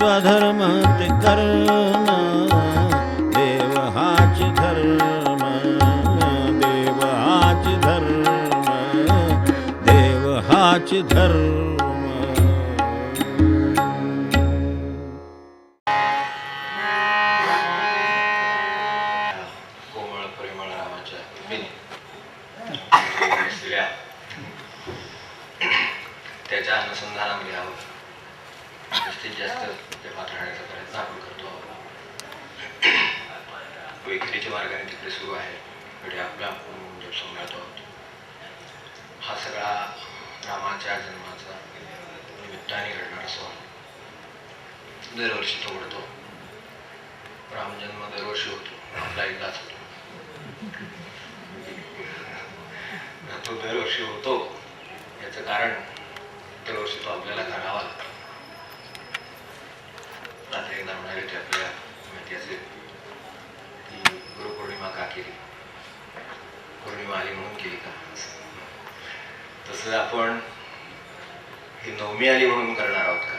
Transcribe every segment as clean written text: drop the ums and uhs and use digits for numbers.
स्वधर्म ते कर्म देव हाच धर्म देव हाच धर्म देव हाच धर्म कोमळ परिमळ रामाच्या स्त्रिया त्याच्या अनुसंधानामध्ये आहोत. जास्तीत जास्त ते पात्र प्रयत्न आपण करतो आहोत. वैखरीच्या मार्गाने तिकडे सुरू आहे. पुढे आपला सांभाळतो आहोत. हा सगळा रामाच्या जन्माचा निमित्ताने घडणारा सोहळा दरवर्षी तो घडतो. रामजन्म दरवर्षी होतो, आपला एकदाच होतो. तो दरवर्षी होतो याचं कारण दरवर्षी तो आपल्याला करावा लागतो. रात्री एकदा म्हणाले ते आपल्याला माहिती असेल की गुरुपौर्णिमा का केली, पौर्णिमा आली म्हणून केली का. तसं आपण ही नवमी आली म्हणून करणार आहोत का.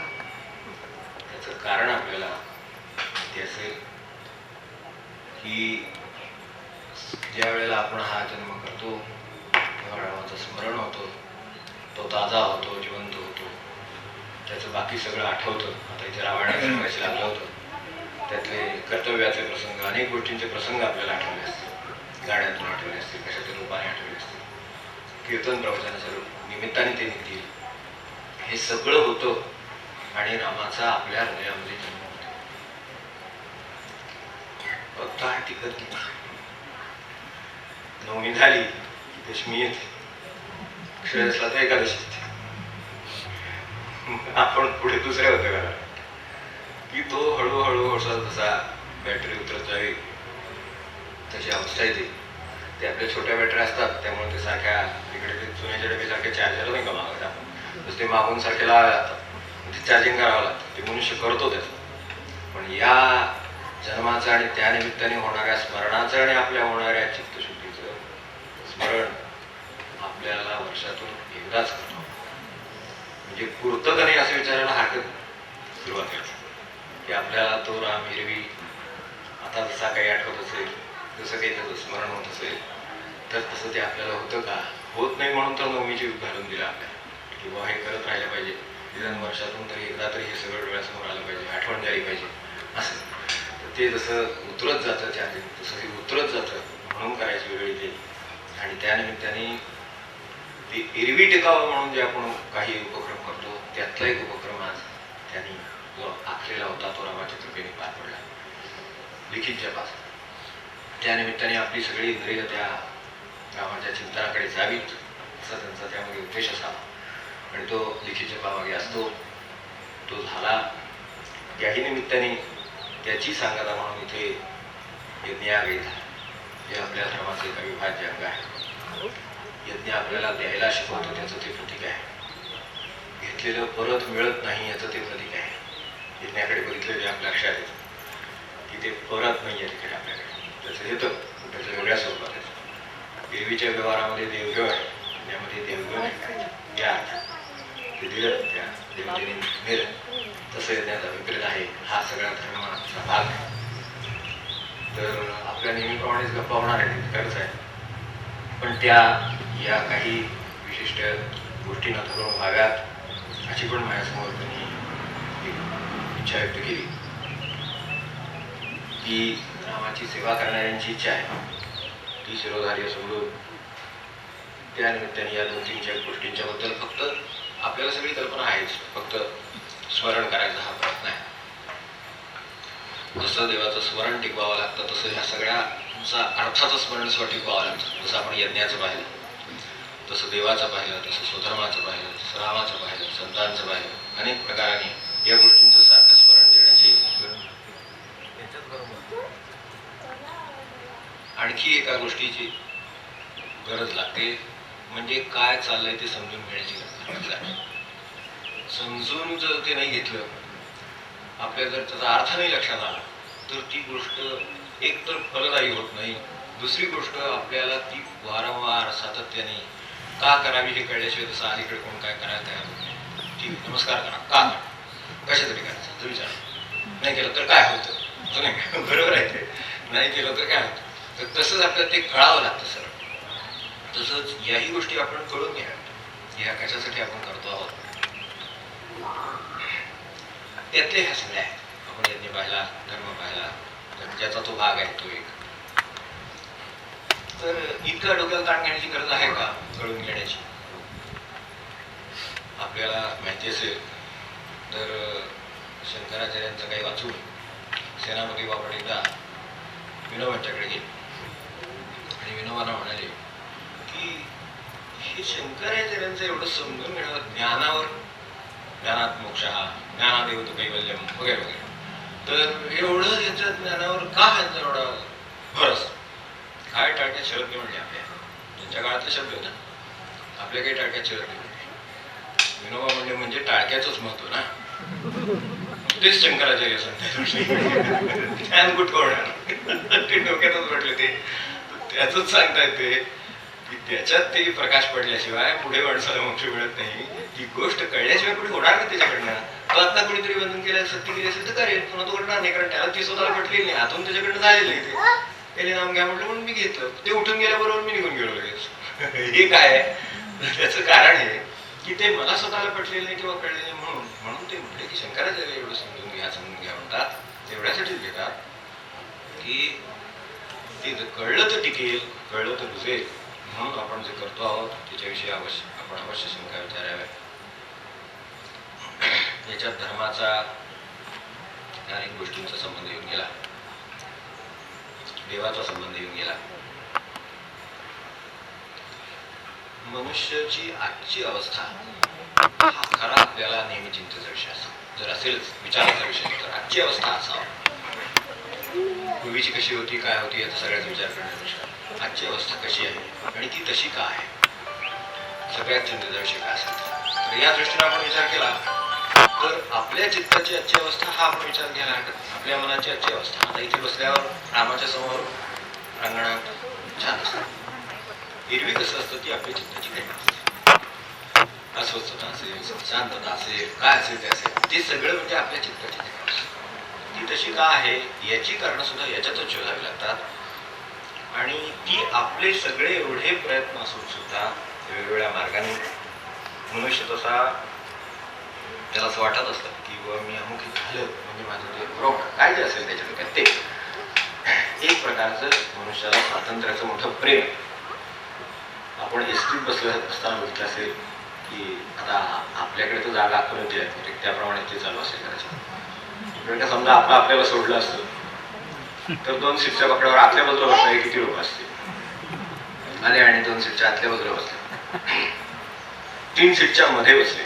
त्याचं कारण आपल्याला माहिती असेल की ज्या वेळेला आपण हा जन्म करतो तेव्हा रामाचं स्मरण होतं, तो ताजा होतो, जिवंत होतो, त्याचं बाकी सगळं आठवतं. आता इथे रामायणात सांगायचं लागलं होतं, त्यातले कर्तव्याचे प्रसंग, अनेक गोष्टींचे प्रसंग आपल्याला आठवले असतील, गाण्यातून आठवले असतील, कशाच्या रूपाने आठवले असतील, कीर्तन प्रवचनाच्या निमित्ताने ते निघतील. हे सगळं होतं आणि रामाचा आपल्या हृदयामध्ये जन्म होतो. फक्त हा टिकत नाही. नवमी झाली दशमी येते, क्षयसला तर एकादशी येते. आपण पुढे दुसऱ्या होतं का की तो हळूहळू जसा बॅटरी उतरत जावी तशी अवस्था येते. ते आपल्या छोट्या बॅटरी असतात, त्यामुळे ते सारख्या इकडे ते जुन्याच्या डबेसारखे चार्जर नाही का मागत आपण, तसं ते मागून सारखे लावावे लागतात, ते चार्जिंग करावं लागतं. ते मनुष्य करतो त्याचं. पण या जन्माचं आणि त्या निमित्ताने होणाऱ्या स्मरणाचं आणि आपल्या होणाऱ्या चित्तशुद्धीचं स्मरण आपल्याला वर्षातून एकदाच करतो. म्हणजे पुरतं का नाही असं विचारायला हरकत सुरुवातीला की आपल्याला तो राम हिरवी आता जसा काही आठवत असेल, जसं काही त्याचं स्मरण होत असेल, तर तसं ते आपल्याला होतं का. होत नाही म्हणून तर नवमीची घालून दिलं आपल्याला किंवा हे करत राहिलं पाहिजे. निदान वर्षातून तरी एकदा तरी हे सगळं डोळ्यासमोर आलं पाहिजे, आठवण झाली पाहिजे असं. तर ते जसं उतरत जातं त्यात तसं हे उतरत जातं म्हणून करायची वेगळी ते. आणि त्या निमित्ताने ते एरवी टिकावं म्हणून जे आपण काही उपक्रम करतो त्यातला एक उपक्रम आज त्यांनी जो आखलेला होता तो रामाच्या कृपेने पार पडला, लिखित जपास. त्या निमित्ताने आपली सगळी इंद्रिय त्या रामाच्या चिंतनाकडे जावीत असा त्यांचा त्यामध्ये उद्देश असावा. आणि तो लिखित जपामागे असतो. तो झाला त्याही निमित्ताने त्याची सांगता म्हणून इथे यज्ञयाग झाला, जे आपल्या धर्माचे एक अविभाज्य अंग आहे. यज्ञ आपल्याला द्यायला शिकवतो त्याचं ते प्रतीक आहे. घेतलेलं परत मिळत नाही याचं ते प्रतीक आहे. यज्ञाकडे बघितलं ते आपल्या लक्षात येतं की ते परत नाही आहे तिकडे आपल्याकडे. त्याचं येतं त्याचं वेगळ्या स्वरूपात येतं. देवीच्या व्यवहारामध्ये देवघेव आहे, यज्ञामध्ये देवघेव नाही या ते दिलं त्या देवतेने नेलं. तसं यज्ञाचा विपरीत आहे हा सगळा धर्माचा भाग. तर आपल्या नेहमीप्रमाणेच गप्पा होणार आहे, खरंच आहे. पण त्या या काही विशिष्ट गोष्टींना धरून व्हाव्यात अशी पण माझ्यासमोर त्यांनी इच्छा व्यक्त केली की रामाची सेवा करणाऱ्यांची इच्छा आहे ती शिरोधार्य सोडून त्या निमित्ताने या 2-3 गोष्टींच्या बद्दल फक्त आपल्याला सगळी कल्पना आहेच, फक्त स्मरण करायचा हा प्रयत्न आहे. जसं देवाचं स्मरण टिकवावं लागतं तसं ह्या सगळ्याचा अर्थाचं स्मरण सुद्धा टिकवावं लागतं. जसं आपण यज्ञाचं पाहिलं, तसं देवाचं पाहिलं, तसं स्वधर्माचं पाहिलं, तसं रामाचं पाहिलं, संतांचं पाहिलं, अनेक प्रकाराने या गोष्टींचं सारखं स्मरण देण्याची आणखी एका गोष्टीची गरज लागते, म्हणजे काय चाललंय ते समजून घेण्याची गरज लागते. समजून जर ते नाही घेतलं, आपल्या जर त्याचा अर्थ नाही लक्षात आला, तर ती गोष्ट एक तर फलदायी होत नाही, दुसरी गोष्ट आपल्याला ती वारंवार सातत्याने का करावी हे कळल्याशिवाय तसं अलीकडे कोण काय करायला तयार होत नाही. ठीक नमस्कार करा, का कशासाठी करायचं तर विचार. नाही केलं तर काय होतं, असं नाही का? बरोबर आहे ते, नाही केलं तर काय होतं. तर तसंच आपल्याला ते कळावं लागतं सर. तसंच याही गोष्टी आपण कळून घ्या, ह्या कशासाठी आपण करतो आहोत. त्यातले ह्या सगळ्या आहेत. आपण यज्ञ पाहिला, धर्म पाहिला, तर ज्याचा तो भाग आहे तो एक. तर इतका डोक्याला ताण घेण्याची गरज आहे का कळून घेण्याची? आपल्याला माहिती असेल तर शंकराचार्यांचं काही वाचून सेनापती बाबा एकदा विनोबांच्याकडे गेले आणि विनोबांना म्हणाले की हे शंकराचार्यांचं एवढं समजून घेणं, ज्ञानावर, ज्ञानात मोक्ष हा, ज्ञानादेव तो कैवल्यम वगैरे वगैरे, तर एवढं याच्या ज्ञानावर का ह्यांचा एवढा भर असतो? काय टाळक्यात शरद नाही म्हणले आपल्या, त्यांच्या काळातले शब्द होता, आपल्या काही टाळक्यात शरद नाही म्हणले. विनोबा म्हणजे टाळक्याचंच महत्व ना, तेच शंकराचार्य सांगतात. ज्ञान कुठं होणार, ते डोक्यातच म्हटले ते, त्याच सांगतायत ते की त्याच्यात ते प्रकाश पडल्याशिवाय पुढे माणसाला मोक्ष मिळत नाही. ती गोष्ट कळल्याशिवाय पुढे होणार नाही त्याच्याकडनं. तो आता कोणीतरी बंधन केलं, सत्य केली असेल तर करेल, पुन्हा तो घडणार नाही, कारण त्याला ती स्वतःला पटलेली नाही, आतून त्याच्याकडनं झालेलं आहे ते. त्याने नाम घ्या म्हटलं म्हणून मी घेतलं, ते उठून गेल्याबरोबर मी निघून गेलो लगेच. हे काय आहे? त्याचं कारण आहे की ते मला स्वतःला पटलेलं नाही किंवा कळले नाही, म्हणून ते म्हटले की शंकराचार्य एवढं समजून घ्या म्हणतात, तेवढ्यासाठीच घेतात की ते जर कळलं तर टिकेल, कळलं तर रुजेल. म्हणून आपण जे करतो आहोत त्याच्याविषयी आपण अवश्य शंका विचाराव्या. याच्यात धर्माचा अनेक गोष्टींचा संबंध येऊन गेला, देवाचा संबंध येऊन गेला. मनुष्याची आजची अवस्था हा खरा आपल्याला नेहमी चिंतेचा विषय असा, जर असेलच विचाराचा विषय तर आजची अवस्था असावा. पूर्वीची कशी होती, काय होती याचा सगळ्याच विचार करण्यापेक्षा आजची अवस्था कशी आहे आणि ती तशी का आहे, सगळ्यात चिंतेचा विषय काय असेल. तर या दृष्टीने आपण विचार केला तर आपल्या चित्ताची आजची अवस्था हा आपण विचार घ्यायला हरकत. आपल्या मनाची आजची अवस्था, आता इथे बसल्यावर रामाच्या समोर अंगणात छान असतं. एरवी कसं असतं की आपल्या चित्ताची काही असते, अस्वस्थता असेल, शांतता असेल, काय असेल ते असेल, ते सगळं म्हणजे आपल्या चित्ताची काही असते. ती तशी का आहे याची कारणं सुद्धा याच्यातच शोधावी लागतात. आणि ती आपले सगळे एवढे प्रयत्न असून सुद्धा वेगवेगळ्या मार्गाने मनुष्य तसा त्याला असं वाटत असतं की बाबा मी अमुक झालं म्हणजे माझं ते बरोबर काय जे असेल त्याच्यात ते एक प्रकारचं मनुष्याला स्वातंत्र्याचं मोठं प्रेम. आपण एसटीत बसलं असताना बघितलं असेल की आता आपल्याकडे तर जागा करून दिल्या त्याप्रमाणे ते चालू असेल कदाचित. समजा आपल्याला सोडलं असतं तर 2 सीटच्या कपड्यावर आतल्या बाजूला बसणारे किती लोक असतील, आले आणि 2 सीटच्या आतल्या बाजूला बसले, 3 सीटच्या मध्ये बसले,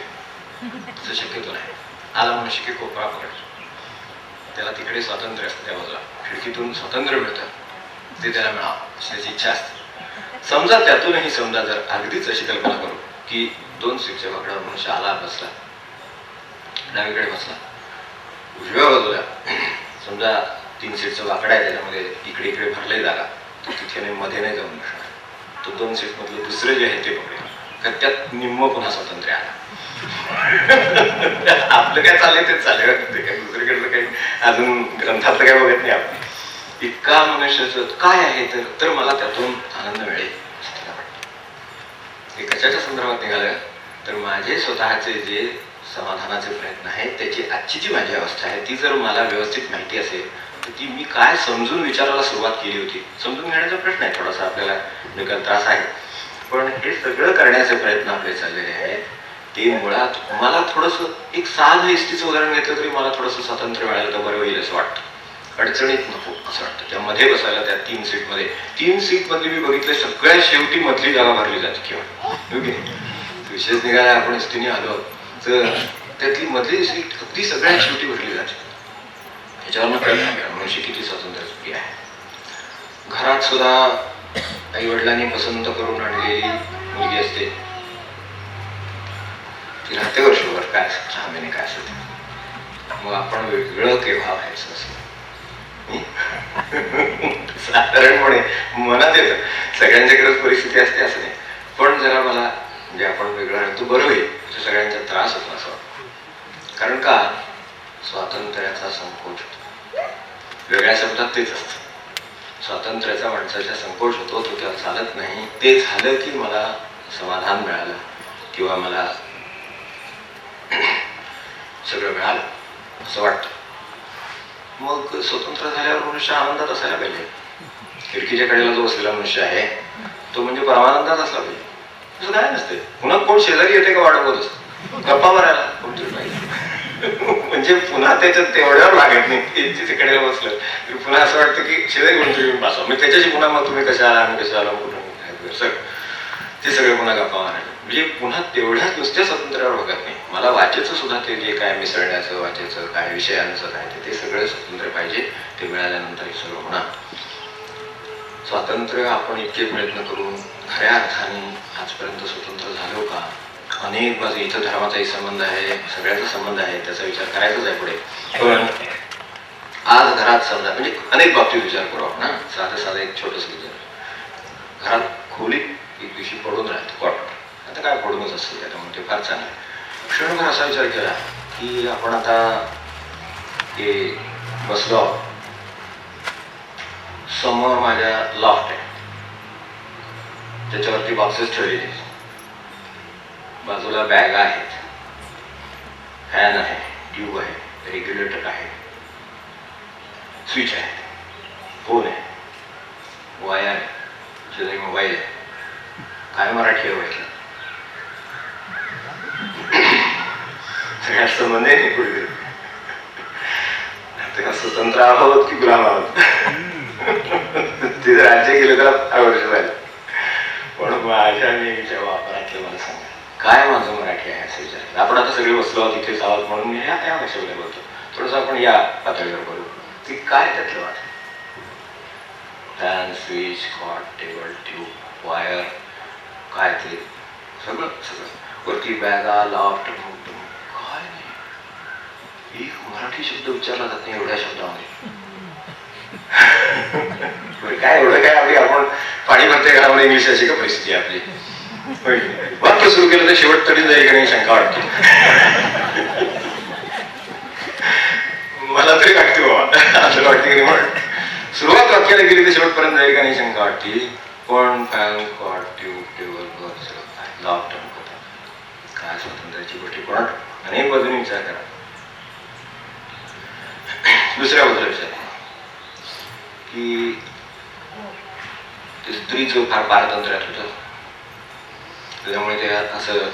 तसं शक्यतो नाही. आला मनुष्य की कोपरा पकडतो, त्याला तिकडे स्वातंत्र्य असतं, त्या बाजूला खिडकीतून स्वातंत्र्य मिळतं, ते त्याला मिळावं अशी त्याची इच्छा असते. समजा त्यातूनही समजा जर अगदीच अशी कल्पना करू की 2 सीटच्या कपड्यावर मनुष्य आला, बसला, डावीकडे बसला, उजव्या बाजूला समजा 3 सीटचं वाकडा आहे, त्याच्यामध्ये इकडे इकडे भरले जागा, तर तिथे मध्ये नाही जाऊन बसणार. तो 2 सीट मधलं दुसरे जे आहे ते पकडेल, तर त्यात निम्म पुन्हा स्वातंत्र्य आलं. आपलं काय चाललंय तेच चाललंय, ते काही दुसरीकडलं काही अजून ग्रंथातलं काय बघत नाही आपण. इतका मनुष्याचं काय आहे तर मला त्यातून आनंद मिळेल असं त्याला वाटतं. हे कशाच्या संदर्भात निघालं तर माझे स्वतःचे जे समाधानाचे प्रयत्न आहेत त्याची आजची जी माझी अवस्था आहे ती जर मला व्यवस्थित माहिती असेल तर ती मी काय समजून विचारायला सुरुवात केली होती. समजून घेण्याचा प्रश्न आहे, थोडासा आपल्याला डोक्यात त्रास आहे, पण हे सगळं करण्याचे प्रयत्न आपले चाललेले आहेत ते मुळात मला थोडंसं एक साधं एसटीचं उदाहरण घेतलं तरी मला थोडंसं स्वातंत्र्य मिळालं तर बरं होईल असं वाटतं. अडचणीत नको असं वाटतं. त्या मध्ये बसायला त्या 3 सीटमध्ये 3 सीटमध्ये मी बघितलं सगळ्यात शेवटी मधली जागा भरली जाते किंवा विशेष निघाला आपण एसटीने आलो तर त्यातली मधली सीट अगदी सगळ्यात शेवटी भरली जाते. ह्याच्यावर कळलं मनुष्य किती स्वातंत्र्य सुखी आहे. घरात सुद्धा आई वडिलांनी पसंत करून आणलेली मुलगी असते, ती राहते वर्षभर काय 6 महिने काय असेल, मग आपण वेगळं केव्हा व्हायचं असं साधारणपणे मनात येतं. सगळ्यांच्याकडेच परिस्थिती असते असं नाही, पण जरा मला म्हणजे आपण वेगळं राहतो बरं होईल, सगळ्यांचा त्रास होतो असं वाटतं. कारण का स्वातंत्र्याचा संकोच होतो. वेगळ्या शब्दात तेच असतं. स्वातंत्र्याचा माणसाच्या संकोच होतो, तो त्याला चालत नाही. ते झालं की मला समाधान मिळालं किंवा मला सगळं मिळालं असं वाटतं. मग स्वतंत्र झाल्यावर मनुष्य आनंदात असायला पाहिजे. खिडकीच्या कडेला जो बसलेला मनुष्य आहे तो म्हणजे परमानंदात असला पाहिजे. तसं काय नसते. पुन्हा कोण शेजारी येते का वाढवत असतो, गप्पा मारायला कोणतरी पाहिजे. म्हणजे पुन्हा त्याच्यात तेवढ्यावर लागत नाही. तिकडे बसलं तरी पुन्हा असं वाटतं की शेजारी कोणतरी येऊन बसा. मग त्याच्याशी पुन्हा मग तुम्ही कशा आला आम्ही कशा आला कुठं सगळं ते सगळे पुन्हा गप्पा मारायला. म्हणजे पुन्हा तेवढ्याच नुसत्या स्वातंत्र्यावर बघत नाही. मला वाचेचं सुद्धा ते जे काय मिसळण्याचं वाचेचं काय विषयांचं काय ते सगळं स्वातंत्र्य पाहिजे. ते मिळाल्यानंतर हे सगळं होणार. स्वातंत्र्य आपण इतके प्रयत्न करून खऱ्या अर्थाने आजपर्यंत स्वतंत्र झालो का? अनेक बाजू इथं धर्माचाही संबंध आहे, सगळ्याचा संबंध आहे, त्याचा विचार करायचाच आहे पुढे. पण आज घरात समजा म्हणजे अनेक बाबतीत विचार करू आपण. साधं एक छोटंसं विचार. घरात खोलीत एक दिवशी पडून राहतो कॉट. आता काय पडूनच असतं त्याच्यामुळे ते फार चांगलं आहे. क्षणभर असा विचार केला की आपण आता हे बसलो, समोर माझ्या लॉफ्ट आहे, त्याच्यावरती बॉक्सेस ठेवलेले, बाजूला बॅग आहेत, फॅन आहे, ट्यूब आहे, रेग्युलेटर आहे, स्विच आहे, फोन आहे, वायर आहे, शेजारी मोबाईल आहे. काय मराठी आहे व्हायचं सगळ्या संबंध आहे पुढे. स्वतंत्र आहोत की गुलाम आहोत ते राज्य गेलं तर 5 वर्ष झालं. पण माझ्या नेहमीच्या वापरातलं मला सांगा काय माझं मराठी आहे असं विचार. आपण आता सगळे बसलो आहोत इथेच आहोत म्हणून मी त्या भाषेमध्ये बोलतो. थोडंसं आपण या पातळीवर बोलू की काय त्यातलं वाटतं. Fan, switch, cot, table, tube, wire, काय ते सगळं वरती बॅगा, लॉफ्ट, काय नाही. एक मराठी शब्द उच्चारला जात नाही एवढ्या शब्दामध्ये. काय एवढं काय आपली आपण पाणी भरते घरामध्ये इंग्लिश अशी का परिस्थिती आहे आपली. वाक्य सुरू केलं तर शेवट तरी जाईल का नाही शंका वाटते. मला तरी वाटते बाबा असं वाटते की म्हणून सुरुवात वाक्याला गेली तर शेवटपर्यंत जाईल का नाही शंका वाटते. पण fan, cot, tube, table, loft काय स्वातंत्र्याची गोष्टी कोणा अनेक बाजूने विचार करा. दुसऱ्या बाजूला विचार की ते स्त्रीचं फार पारतंत्र्यात होतं, त्याच्यामुळे ते असं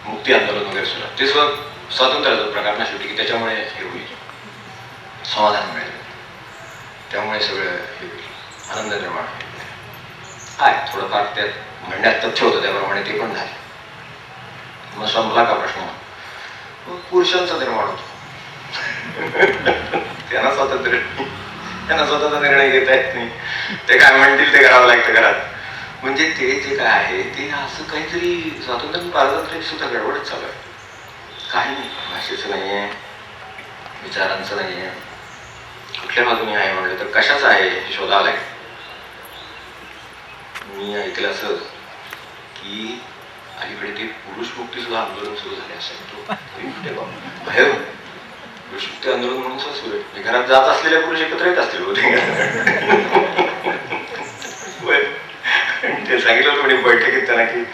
मुक्ती आंदोलन वगैरे सुद्धा ते स्वातंत्र्याचा प्रकार ना शेवटी की त्याच्यामुळे हे होईल, समाधान मिळेल, त्यामुळे सगळं हे होईल, आनंद निर्माण होईल. आहे थोडंफार त्यात म्हणण्यात तथ्य होतं त्याप्रमाणे ते पण झाले. मग संपला का प्रश्न. पुरुषांचा निर्माण होतो त्यांना स्वतःचा निर्णय घेता येत नाही. ते काय म्हणतील ते करावं लागतं घरात. म्हणजे ते जे काय आहे ते असं काहीतरी स्वातंत्र्य पारतंत्र्याची सुद्धा गडबडच चालू आहे. काही नाही, भाषेचं नाही आहे, विचारांचं नाही आहे, कुठल्या बाजूने आहे म्हणलं तर कशाचं आहे हे शोधावं लागेल. मी ऐकलं असं की अलीकडे ते पुरुष मुक्ती सुद्धा आंदोलन सुरू झाले असेल. पुरुष मुक्ती आंदोलन म्हणून सुरू आहे. घरात जात असलेले पुरुष एकत्र येत असतील होते. ते सांगितलं होतं म्हणजे बैठकीत त्यांना की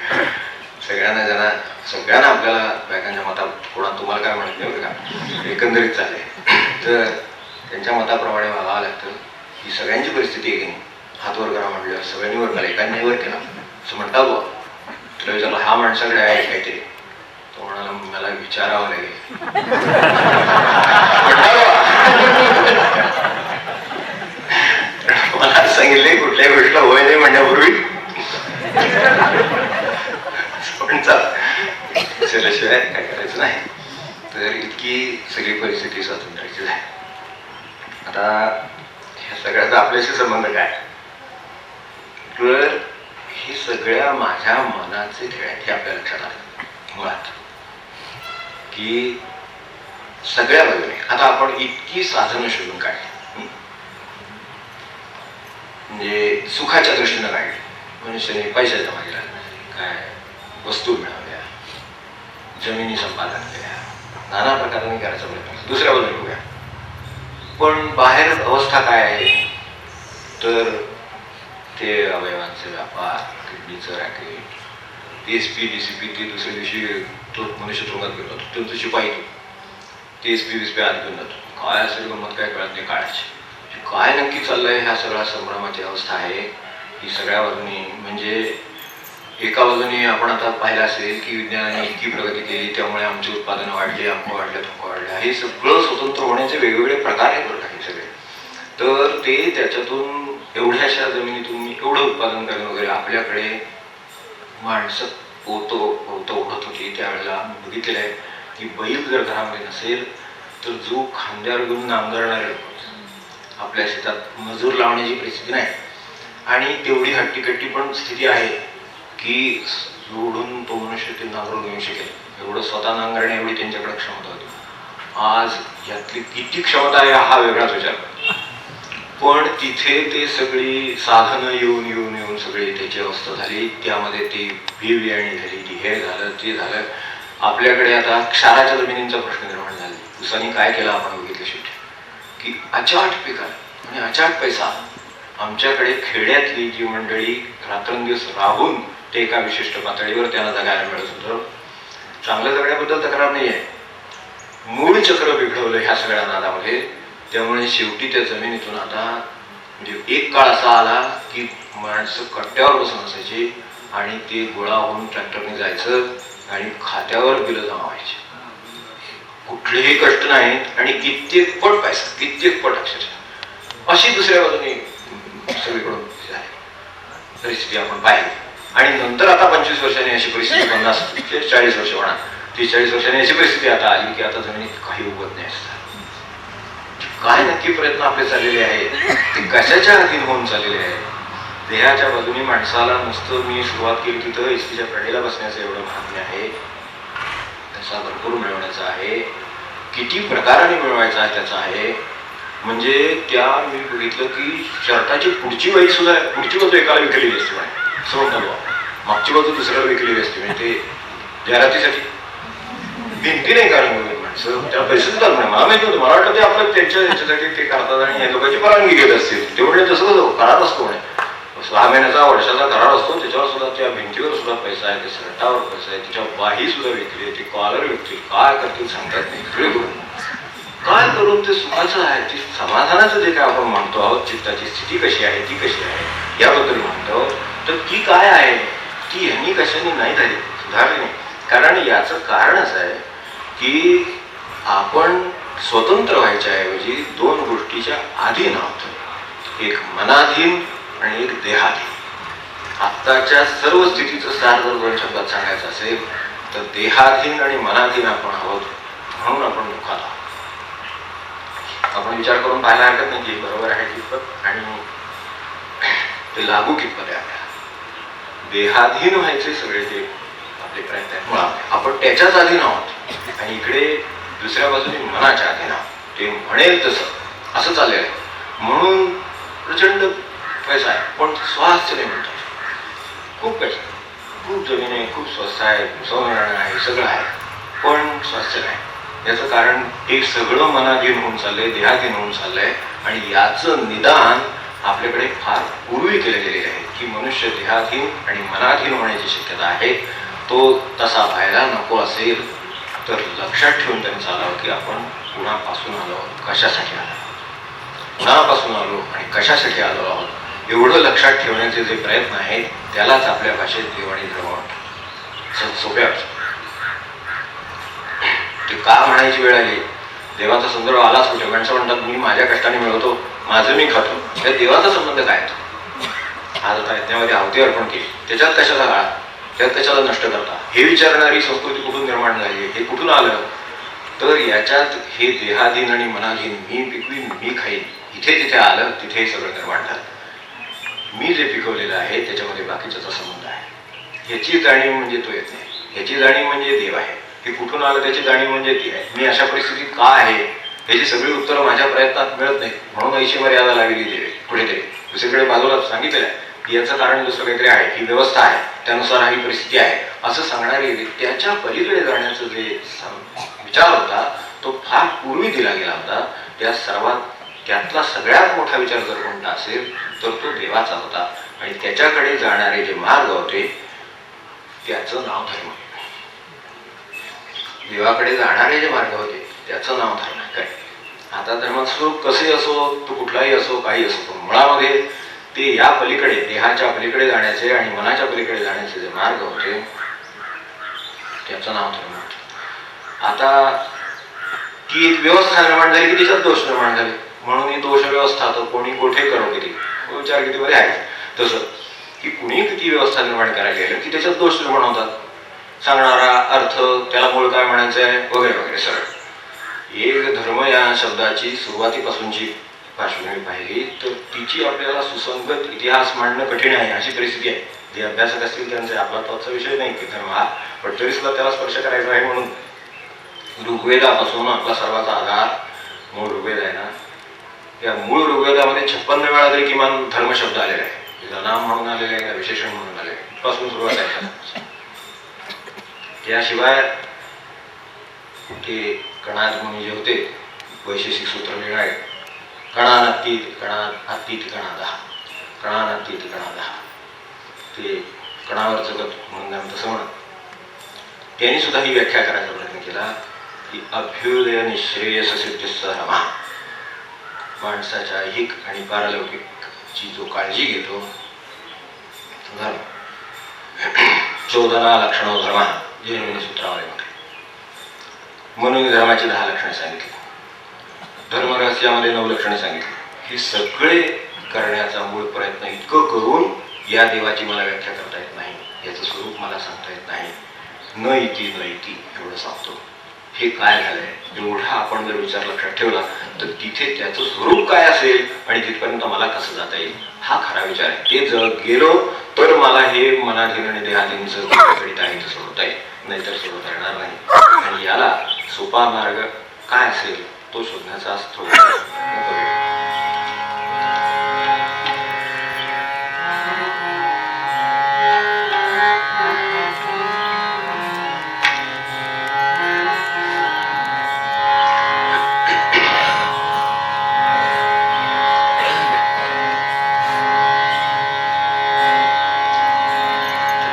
सगळ्यांना आपल्याला बायकांच्या मतात कोणा तुम्हाला काय म्हणत नाही बरं का, एकंदरीत चालले तर त्यांच्या मताप्रमाणे व्हावं लागतं. ही सगळ्यांची परिस्थिती आहे की नाही. हात वर करा म्हटलं सगळ्यांनी वर केला, एकांनी वर केला असं म्हणता बुवा. तुला विचारलं हा माणसाकडे आहे काहीतरी, तो म्हणाला मला विचारावं लागेल. मला सांगितले कुठल्याही गोष्टीला होय नाही म्हणण्यापूर्वी शिवाय काय करायचं नाही. तर इतकी सगळी परिस्थिती स्वातंत्र्याची आहे. आता ह्या सगळ्याचा आपल्याशी संबंध काय तर हे सगळ्या माझ्या मनाचे खेळ आहेत हे आपल्या लक्षात आलं मुळात की सगळ्या बाजूने. आता आपण इतकी साधनं शोधून काढली म्हणजे सुखाच्या दृष्टीनं काढली. मनुष्याने पैशाच्या मागे लागले, काय वस्तू मिळाल्या, जमिनी संपादन केल्या, नाना प्रकाराने करायचा प्रयत्न दुसऱ्या बाजूने बघूया. पण बाहेर अवस्था काय आहे तर ते अवयवांचे व्यापार, किडनीचं रॅकेट, DSP DCP, ते दुसऱ्या दिवशी तो मनुष्य तुरुंगात घेऊन जातो, त्यांचं शिपाई तो TSP BSP आत घेऊन जातो. काय असेल गंमत काय कळत नाही काळाची. काय नक्की चाललंय ह्या सगळ्या संभ्रमाची अवस्था आहे ही सगळ्या बाजूनी. म्हणजे एका बाजूने आपण आता पाहिलं असेल की विज्ञानाने इतकी प्रगती केली त्यामुळे आमची उत्पादनं वाढली, अमुक वाढल्या, तमुक वाढल्या. हे सगळं स्वतंत्र होण्याचे वेगवेगळे प्रकार आहेत बरं काही सगळे. तर ते त्याच्यातून एवढ्याशा जमिनीतून एवढं उत्पादन करणं वगैरे आपल्याकडे माणसं ओढत होती. त्यावेळेला आम्ही बघितलेलं आहे की बैल जर घरामध्ये नसेल तर जो खांद्यावर घेऊन नांगरणारे आपल्या शेतात मजूर लावण्याची परिस्थिती नाही. आणि तेवढी हट्टीकट्टी पण स्थिती आहे की जोडून तो मनुष्य ते नांगरून घेऊ शकेल एवढं स्वतः नांगरणे एवढी त्यांच्याकडे क्षमता होती. आज यातली किती क्षमता आहे हा वेगळाच विचार. पण तिथे ते सगळी साधनं येऊन येऊन येऊन सगळी त्याची अवस्था झाली. त्यामध्ये ती बियाणी झाली, ती हे झालं ते झालं. आपल्याकडे आता क्षाराच्या जमिनींचा प्रश्न निर्माण झाला. उसानी काय केलं आपण बघितलं शेवटी की अचाट पिकाला आणि अचाट पैसा. आमच्याकडे खेड्यातली जी मंडळी रात्रंदिवस राहून ते एका विशिष्ट पातळीवर त्यांना जगायला मिळत होतं. चांगलं जगण्याबद्दल तक्रार नाही आहे. मूळ चक्र बिघडवलं ह्या सगळ्या नादामध्ये. त्यामुळे शेवटी त्या जमिनीतून आता म्हणजे एक काळ असा आला की माणसं कट्ट्यावर बसून असायची आणि ते गोळा होऊन ट्रॅक्टरने जायचं आणि खात्यावर बिलं जमा व्हायची. कुठलेही कष्ट नाहीत आणि कित्येक पट पैसा, कित्येक पट अक्षरशः. अशी दुसऱ्या बाजूने सगळीकडून परिस्थिती आपण पाहिली. आणि नंतर आता 25 वर्षांनी अशी परिस्थिती, 40 वर्ष म्हणा, 30-40 वर्षांनी अशी परिस्थिती आता आली की आता जमिनीत काही उगत नाही. काय नक्की प्रयत्न आपले चाललेले आहेत ते कशाच्या अधीन होऊन चाललेले आहेत. देहाच्या बाजूने माणसाला नुसतं मी सुरुवात केली तिथं इस्तीच्या कडेला बसण्याचं एवढं महात्म्य आहे, त्याचा भरपूर मिळवण्याचा आहे, किती प्रकाराने मिळवायचा आहे त्याचा आहे. म्हणजे त्या मी बघितलं की शर्टाची पुढची बाई सुद्धा, पुढची बाजू एकाला विकलेली असते म्हणे सोडतो, मागची बाजू दुसऱ्याला विकलेली असते. म्हणजे ते जाहिरातीसाठी भिंती नाही काढून माणसं त्याला पैसे देतात म्हणे. मला माहिती होतं, मला वाटतं ते आपलं त्यांच्या ह्याच्यासाठी ते करतात आणि या लोकांची परवानगी घेत असतील. ते म्हणजे तसं करार असतो म्हणे, 6 महिन्याचा वर्षाचा करार असतो. त्याच्यावर सुद्धा त्या भिंतीवर सुद्धा पैसा आहे, त्या शर्टावर पैसा आहे, त्याच्या बाही सुद्धा विकली, ते कॉलर विकतील, काय करतील सांगतात नाही. सगळे करून काय करून ते सुखाचं आहे, ते समाधानाचं जे काय आपण म्हणतो आहोत, चित्ताची स्थिती कशी आहे, ती कशी आहे याबद्दल म्हणतो आहोत. तर ती काय आहे, ती ह्यांनी कशाने नाही झाली, सुधारली नाही. कारण याचं कारण असं आहे की आपण स्वतंत्र व्हायच्या ऐवजी 2 गोष्टीच्या अधीन आहोत. एक मनाधीन आणि एक देहाधीन. आत्ताच्या सर्व स्थितीचं सार जर 2 शब्दात सांगायचं असेल तर देहाधीन आणि मनाधीन आपण आहोत, म्हणून आपण दुःखात आहोत. आपण विचार करून पाहायला हरकत नाही की बरोबर आहे कितपत आणि ते लागू कितपत आहे. आपल्याला देहाधीन व्हायचे सगळे जे आपले प्रयत्न आहेत मुळात आपण त्याच्याच अधीन आहोत आणि इकडे दुसऱ्या बाजूने मनाच्या अधीन आहोत. ते म्हणेल तसं असं चाललेलं आहे. म्हणून प्रचंड पैसा आहे पण स्वास्थ्य नाही म्हणतात. खूप पैसा, खूप जमीन आहे, खूप स्वस्त आहे, सोनं आहे, सगळं आहे, पण स्वास्थ्य नाही. याचं कारण हे सगळं मनाधीन होऊन चाललंय, देहाधीन होऊन चाललंय. आणि याचं निदान आपल्याकडे फार पूर्वी केले गेलेले आहे की मनुष्य देहाधीन आणि मनाधीन होण्याची शक्यता आहे. तो तसा व्हायला नको असेल तर लक्षात ठेवून त्यांनी चालावं की आपण कुणापासून आलो आहोत, कशासाठी आलो आहोत, कुणापासून आलो आणि कशासाठी आलो आहोत एवढं लक्षात ठेवण्याचे जे प्रयत्न आहेत त्यालाच आपल्या भाषेत देव आणि धर्म म्हणतात. सोप्या ते का म्हणायची वेळ आली, देवाचा संदर्भ आलाच कुठे. माणसं म्हणतात मी माझ्या कष्टाने मिळवतो, माझं मी खातो. त्या देवाचा संबंध काय? आज आता यज्ञामध्ये आहुती अर्पण केली, त्याच्यात कशाला काळा, त्यात कशाला नष्ट करता, हे विचारणारी संस्कृती कुठून निर्माण झाली, हे कुठून आलं? तर याच्यात हे देहाधीन आणि मनाधीन, मी पिकवीन मी खाईन, इथे तिथे आलं तिथे सगळं निर्माण झालं. मी जे पिकवलेलं आहे त्याच्यामध्ये बाकीच्याचा संबंध आहे. ह्याची जाणीव म्हणजे तो येत नाही, ह्याची जाणीव म्हणजे देव आहे. हे कुठून आलं त्याची जाणीव म्हणजे ती आहे. मी अशा परिस्थितीत का आहे याची सगळी उत्तरं माझ्या प्रयत्नात मिळत नाही, म्हणून ऐशी मर्यादा लागली देवे कुठेतरी. दुसरीकडे बाजूला सांगितलेलं आहे की याचं कारण दुसरं काहीतरी आहे, ही व्यवस्था आहे, त्यानुसार ही परिस्थिती आहे असं सांगणारी त्याच्या पलीकडे जाण्याचं जे विचार होता तो फार पूर्वी दिला गेला होता. त्यातला सगळ्यात मोठा विचार जर कोणता असेल तर तो देवाचा होता. आणि त्याच्याकडे जाणारे जे मार्ग होते त्याचं नाव धर्म. देवाकडे जाणारे जे मार्ग होते त्याचं नाव धर्म. काय आता धर्मस्वरूप कसे असो, तो कुठलाही असो, काही असो, पण मुळामध्ये ते या पलीकडे, देहाच्या पलीकडे जाण्याचे आणि मनाच्या पलीकडे जाण्याचे जे मार्ग होते त्याचं नाव धर्म होतं. आता ती एक व्यवस्था निर्माण झाली की तिच्यात दोष निर्माण झाले. म्हणून ही दोष व्यवस्था तर कोणी कोठे करो किती, विचार किती मध्ये आहे. तसं की कुणी किती व्यवस्था निर्माण करायला गेलं की त्याच्यात दोष निर्माण होतात. सांगणारा अर्थ, त्याला मूळ काय म्हणायचं आहे वगैरे वगैरे सरळ. एक धर्म या शब्दाची सुरुवातीपासूनची पार्श्वभूमी पाहिली तर तिची आपल्याला सुसंगत इतिहास मांडणं कठीण आहे अशी परिस्थिती आहे. जे अभ्यासक असतील त्यांचे आपला तोचा विषय नाही की धर्म हा, पण तरी सुद्धा त्याला स्पर्श करायचा आहे. म्हणून ऋग्वेदापासून आपला सर्वांचा आधार मूळ ऋग्वेद आहे ना, या मूळ ऋग्वेदामध्ये 56 वेळा तरी किमान धर्म शब्द आलेला आहे. त्याचं नाम म्हणून आलेलं आहे, विशेषण म्हणून आले पासून सुरुवात आहे. त्याशिवाय ते कणाद म्हणून जे होते वैशेषिक सूत्र वेगळं आहे. कणानातीत कणातीत कणादहा, कणानातीत कणादहा, ते कणावर जगत म्हणून तसं म्हणत. त्यांनी सुद्धा ही व्याख्या करायचा प्रयत्न केला की अभ्युदय निश्रेयस सिद्धीसरमा, माणसाच्या हिक आणि पारलौकिकची जो काळजी घेतो धर्म. चोदना लक्षणो धर्म जैन सूत्रामध्ये म्हटले. म्हणून धर्माची 10 लक्षणे सांगितली. धर्म रहस्यामध्ये 9 लक्षणे सांगितली. हे सगळे करण्याचा मूळ प्रयत्न इतकं करून या देवाची मला व्याख्या करता येत नाही, याचं स्वरूप मला सांगता येत नाही. न इति न इति एवढं सांगतो. हे काय झालंय एवढा आपण जर विचार लक्षात ठेवला तर तिथे त्याचं स्वरूप काय असेल आणि तिथपर्यंत मला कसं जाता येईल हा खरा विचार आहे. ते जर गेलो तर मला हे मनाधीन आणि देहाधीनचं गणित आहे ते सोडवता येईल, नाहीतर सोडवता येणार नाही. आणि याला सोपा मार्ग काय असेल तो शोधण्याचा थोडा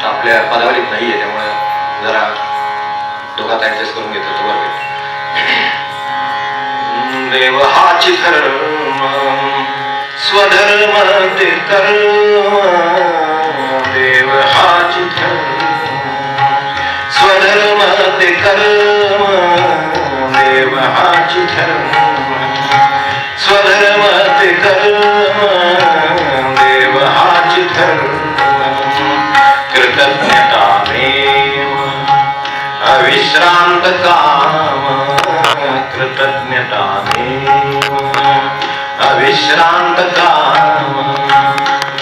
आपल्या पदावलीत नाहीये, त्यामुळे जरा दोघात ऍडजस्ट करून घेतो तो बरोबर. देव हाच धर्म स्वधर्म ते कर्म, देव हाच धर्म स्वधर्म ते कर्म, देव हाच धर्म स्वधर्म ते कर्म, देव हाच धर्म. कृतज्ञतामेव अविश्रांत काम, कृतज्ञतामेव अविश्रांत काम,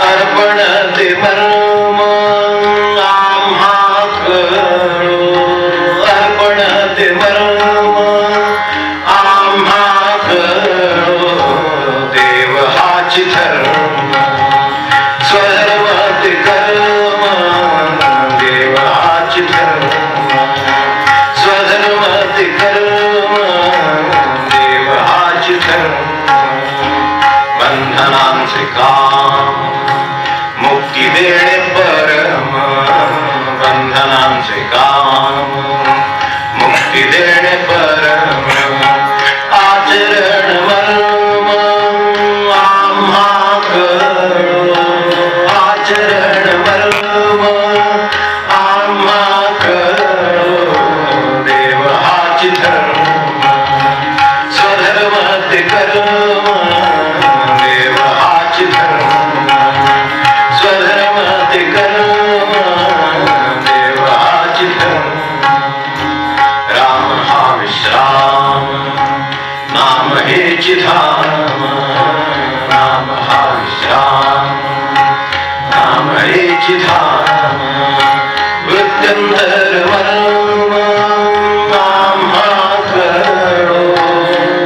अर्पण ते मर्म आम्हा कळो, अर्पण ते मर्म आम्हा कळो, देव हाच धर्म स्वधर्म ते कर्म, देव हाच धर्म स्वधर्म ते कर्म, देव हाच धर्म. बंधनांचे काम मुक्ती देणे परम, बंधनांचे काम मुक्ती देणे परम, आचरण मर्म आम्हा कळो, आचरण मर्म आम्हा कळो, देव हाच धर्म स्वधर्म ते कर्म, देव हाच धर्म स्वधर्म ते कर्म, देव हाच धर्म. राम हा विश्राम नाम हेच धाम, नाम हा विश्राम नाम हेच धाम, वृत्यंतर मर्म आम्हा कळो,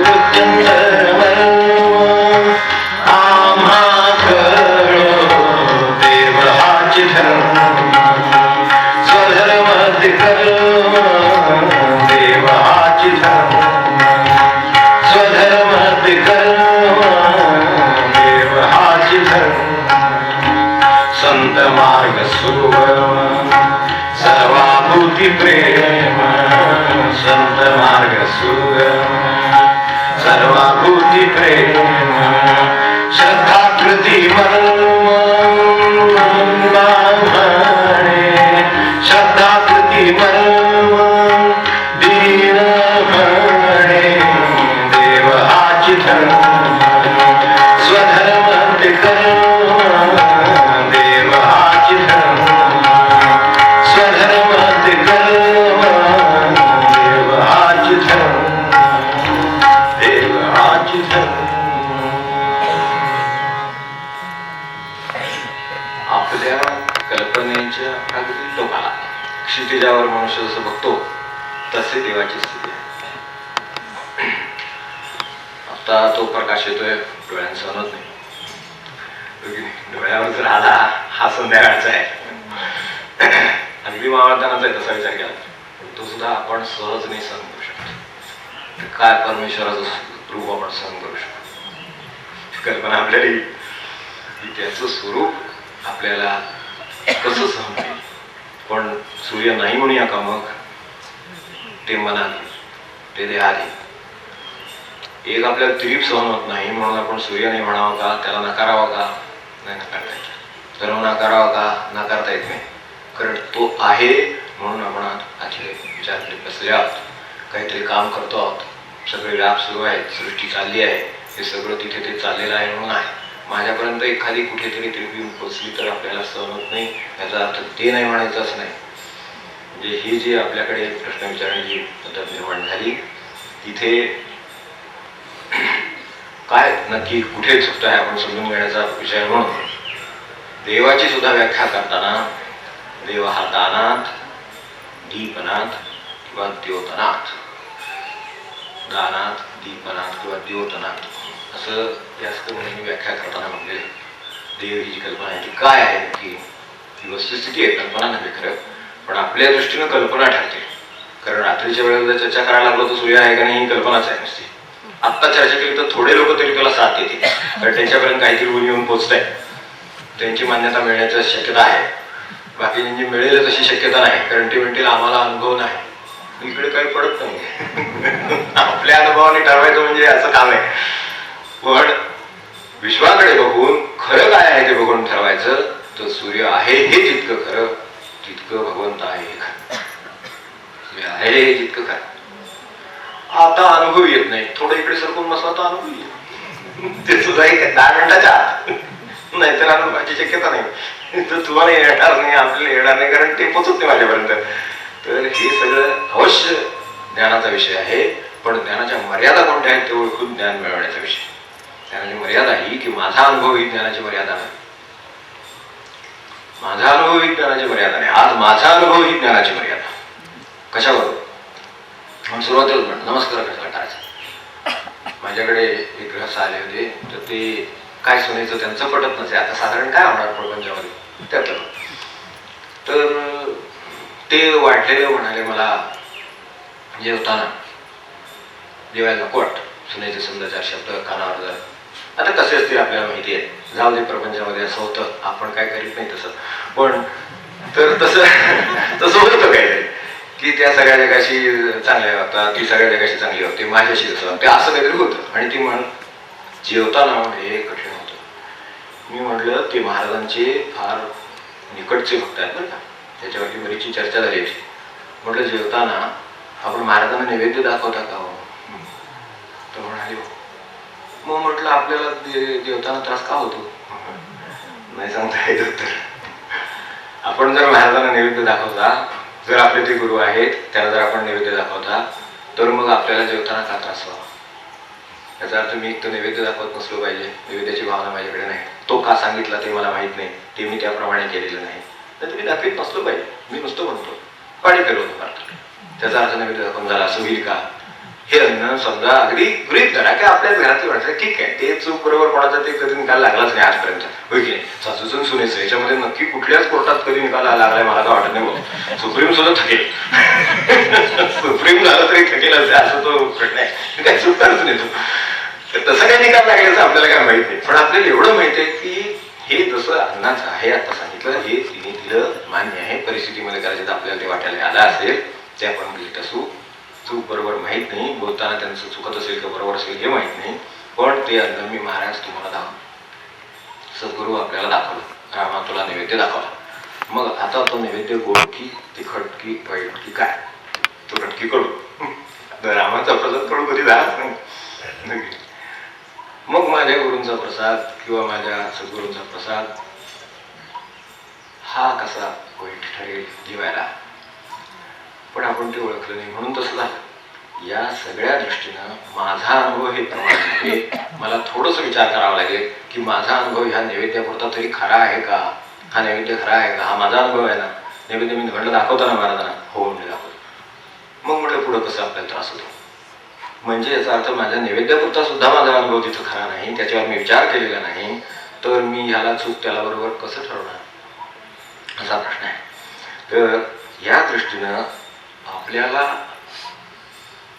वृत्यंतर मर्म आम्हा कळो, देव हाच धर्म स्वधर्म ते कर्म, देव हाच धर्म सुगम सर्वाभूती प्रेम संत मार्ग सुगम सर्वाभूती प्रेम श्रद्धा कृती श्रद्धा कृती दीन म्हणे देव हाची धर्म स्वधर्म ते कर्म देव हाची धर्म स्वधर्म ते कर्म देव हाची धर्म देव हाची धर्म. आपल्या कल्पनेच्या अगदी टोकाला क्षितिजावर मनुष्य जसं बघतो तसे देवाची स्थिती आहे. आता तो प्रकाश येतोय डोळ्यांना सहनत नाही. डोळ्यावर जर आला हा संध्याकाळचा आहे अगदी मावळतानाच आहे तसा विचार केला पण तो सुद्धा आपण सहजने सहन करू शकतो. काय परमेश्वराचं रूप आपण सहन करू शकतो. कल्पना आपल्याला येईल की त्याचं स्वरूप आपल्याला कसं सहन होईल. पण सूर्य नाही म्हणूया का मग ते मनात ते देहात एक आपल्याला तिरीप सहन होत नाही म्हणून आपण सूर्य नाही म्हणावं का त्याला नकारावं का नाही नकारता येत. तर नकारावं का नकारता येत नाही कारण तो आहे म्हणून आपण आधी विचार करीत बसले आहोत. काहीतरी काम करतो आहोत. सगळे व्याप सुरू आहेत. सृष्टी चालली आहे. हे सगळं तिथे ते चाललेलं आहे म्हणून आहे. माझ्यापर्यंत एखादी कुठेतरी तिरीप येऊन पोचली तर आपल्याला सहन होत नाही याचा अर्थ ते नाही म्हणायचंच नाही. म्हणजे ही जी आपल्याकडे प्रश्न विचारण्याची पद्धत निर्माण झाली तिथे काय नक्की कुठे चुकतं आहे आपण समजून घेण्याचा विषय म्हणून देवाची सुद्धा व्याख्या करताना देव हा दानात दीपनाथ किंवा द्योतनाथ दानात दीपनाथ किंवा द्योतनाथ असं जास्त म्हणून व्याख्या करताना म्हटले. देव ही जी कल्पना आहे ती काय आहे नक्की ही वस्तुस्थिती आहे कल्पना नव्हे खरं पण आपल्या दृष्टीनं कल्पना ठरते. कारण रात्रीच्या वेळेला जर चर्चा करायला लागलो तर सूर्य आहे का नाही ही कल्पनाच आहे नुसती. आत्ता चर्चा केली तर थोडे लोक तरी त्याला साथ देतील कारण त्यांच्यापर्यंत काहीतरी ऊन येऊन पोचत आहे. त्यांची मान्यता मिळण्याची शक्यता आहे. बाकीच्यांची मिळेल तशी शक्यता नाही कारण ते म्हणतील आम्हाला अनुभव नाही. इकडे काही पडत नाही. आपल्या अनुभवाने ठरवायचं म्हणजे असं काम आहे. पण विश्वाकडे बघून खरं काय आहे ते बघून ठरवायचं तर सूर्य आहे हे जितकं खरं तितकं भगवंत आहे हे खरं. सूर्य आहे हे जितकं खरं. आता अनुभव येत नाही. थोडं इकडे सरकून बसला तर अनुभव येईल. ते सुद्धा एक 10 मिनिटाच्या आत नाहीतर अनुभवाची शक्यता नाही. तर तुम्हाला येणार नाही आपल्याला येणार नाही कारण ते पोचत नाही माझ्यापर्यंत. तर हे सगळं अवश्य ज्ञानाचा विषय आहे पण ज्ञानाच्या मर्यादा कोणत्या आहेत ते ओळखून ज्ञान मिळवण्याचा विषय. ज्ञानाची मर्यादा ही की माझा अनुभव ही ज्ञानाची मर्यादा नाही. माझा अनुभव ही ज्ञानाची मर्यादा नाही. आज माझा अनुभव ही ज्ञानाची मर्यादा. कशावर म्हणून सुरुवातीला म्हण नमस्कार कशाला करायचा. माझ्याकडे एक गृहस्थ आले होते तर ते काय सुनायचं त्यांचं पटत नसे. आता साधारण काय होणार प्रपंचामध्ये त्यातलं तर ते वाढलेले म्हणाले मला जेवताना जेवायला नको वाटतं. सुनायचे समजा 4 शब्द कानावर जर आता कसे असतील आपल्याला माहिती आहे. जाऊ दे प्रपंचामध्ये असं होतं आपण काय करीत नाही तसं पण तर तसं होतं काहीतरी की त्या सगळ्या जगाशी चांगल्या होता ती सगळ्या जगाशी चांगली होती माझ्याशी तसं ते असं काहीतरी होतं. आणि ती म्हण जेवताना हे कठीण होतं. मी म्हटलं ते महाराजांचे फार निकटचे भक्त आहेत बरं का. त्याच्यावरती बरीचशी चर्चा झाली होती. म्हटलं जेवताना आपण महाराजांना नैवेद्य दाखवता का हो तर म्हणाले हो. मग म्हटलं आपल्याला जेवताना त्रास का होतो नाही सांगता येत उत्तर. आपण जर महाराजांना नैवेद्य दाखवता जर आपले ते गुरु आहेत त्यांना जर आपण नैवेद्य दाखवता तर मग आपल्याला जेवताना का त्रास व्हावा. याचा अर्थ मी तर नैवेद्य दाखवत नसलो पाहिजे. नैवेद्याची भावना माझ्याकडे नाही. तो का सांगितला ते मला माहीत नाही. ते मी त्याप्रमाणे केलेलं नाही तर तुम्ही दाखवीत नसलो पाहिजे. मी नुसतं म्हणतो पाणी फिरवतो फार त्याचा अर्थ नैवेद्य दाखवून झाला असं होईल का. हे अन्न समजा अगदी गृहीत धरा की आपल्याच घरातली माणसं ठीक आहे ते चूक बरोबर कोणाचा ते कधी निकाल लागलाच नाही आजपर्यंत होय की नाही. सासूसून सुनेचं याच्यामध्ये नक्की कुठल्याच कोर्टात कधी निकाल लागलाय मला काय वाटत नाही. बोल सुप्रीम सुद्धा थकेल. सुप्रीम झालं तरी थकेल असं तो प्रश्न आहे. काय चूक करत नाही तो तसं काही निकाल लागल्याचं आपल्याला काय माहित नाही. पण आपल्याला एवढं माहित आहे की हे जसं अन्नाचं आहे आता सांगितलं सांगितलं हे तिने दिलं, मान्य आहे, परिस्थितीमध्ये कदाचित आपल्याला ते वाटायला आलं असेल, ते आपण घेत असू. चूक बरोबर माहीत नाही, बोलताना त्यांचं चुकत असेल किंवा बरोबर असेल हे माहीत नाही, पण ते अन्न मी महाराज तुम्हाला सद्गुरू आपल्याला दाखवलं, रामा तुला नैवेद्य दाखवला. मग आता तो नैवेद्य गोड की तिखट की वाईट की काय, तुरट की कडू, रामाचा प्रसाद कडू कधी झालाच नाही. मग माझ्या गुरूंचा प्रसाद किंवा माझ्या सद्गुरूंचा प्रसाद हा कसा वाईट ठरेल जीवायला, पण आपण ते ओळखलं नाही म्हणून तसं झालं. या सगळ्या दृष्टीनं माझा अनुभव हे प्रमाण आहे. मला थोडंसं विचार करावा लागेल की माझा अनुभव ह्या नैवेद्यापुरता तरी खरा आहे का, हा नैवेद्य खरा आहे का, हा माझा अनुभव आहे ना, नैवेद्य मी घडलं दाखवतो ना महाराजांना, हो म्हणजे दाखवतो. मग म्हटलं पुढं कसं आपल्याला त्रास होतो, म्हणजे याचा अर्थ माझ्या नैवेद्यापुरता सुद्धा माझा अनुभव तिथं खरा नाही, त्याच्यावर मी विचार केलेला नाही, तर मी ह्याला चूक त्याला बरोबर कसं ठरवणार असा प्रश्न आहे. तर या दृष्टीनं आपल्याला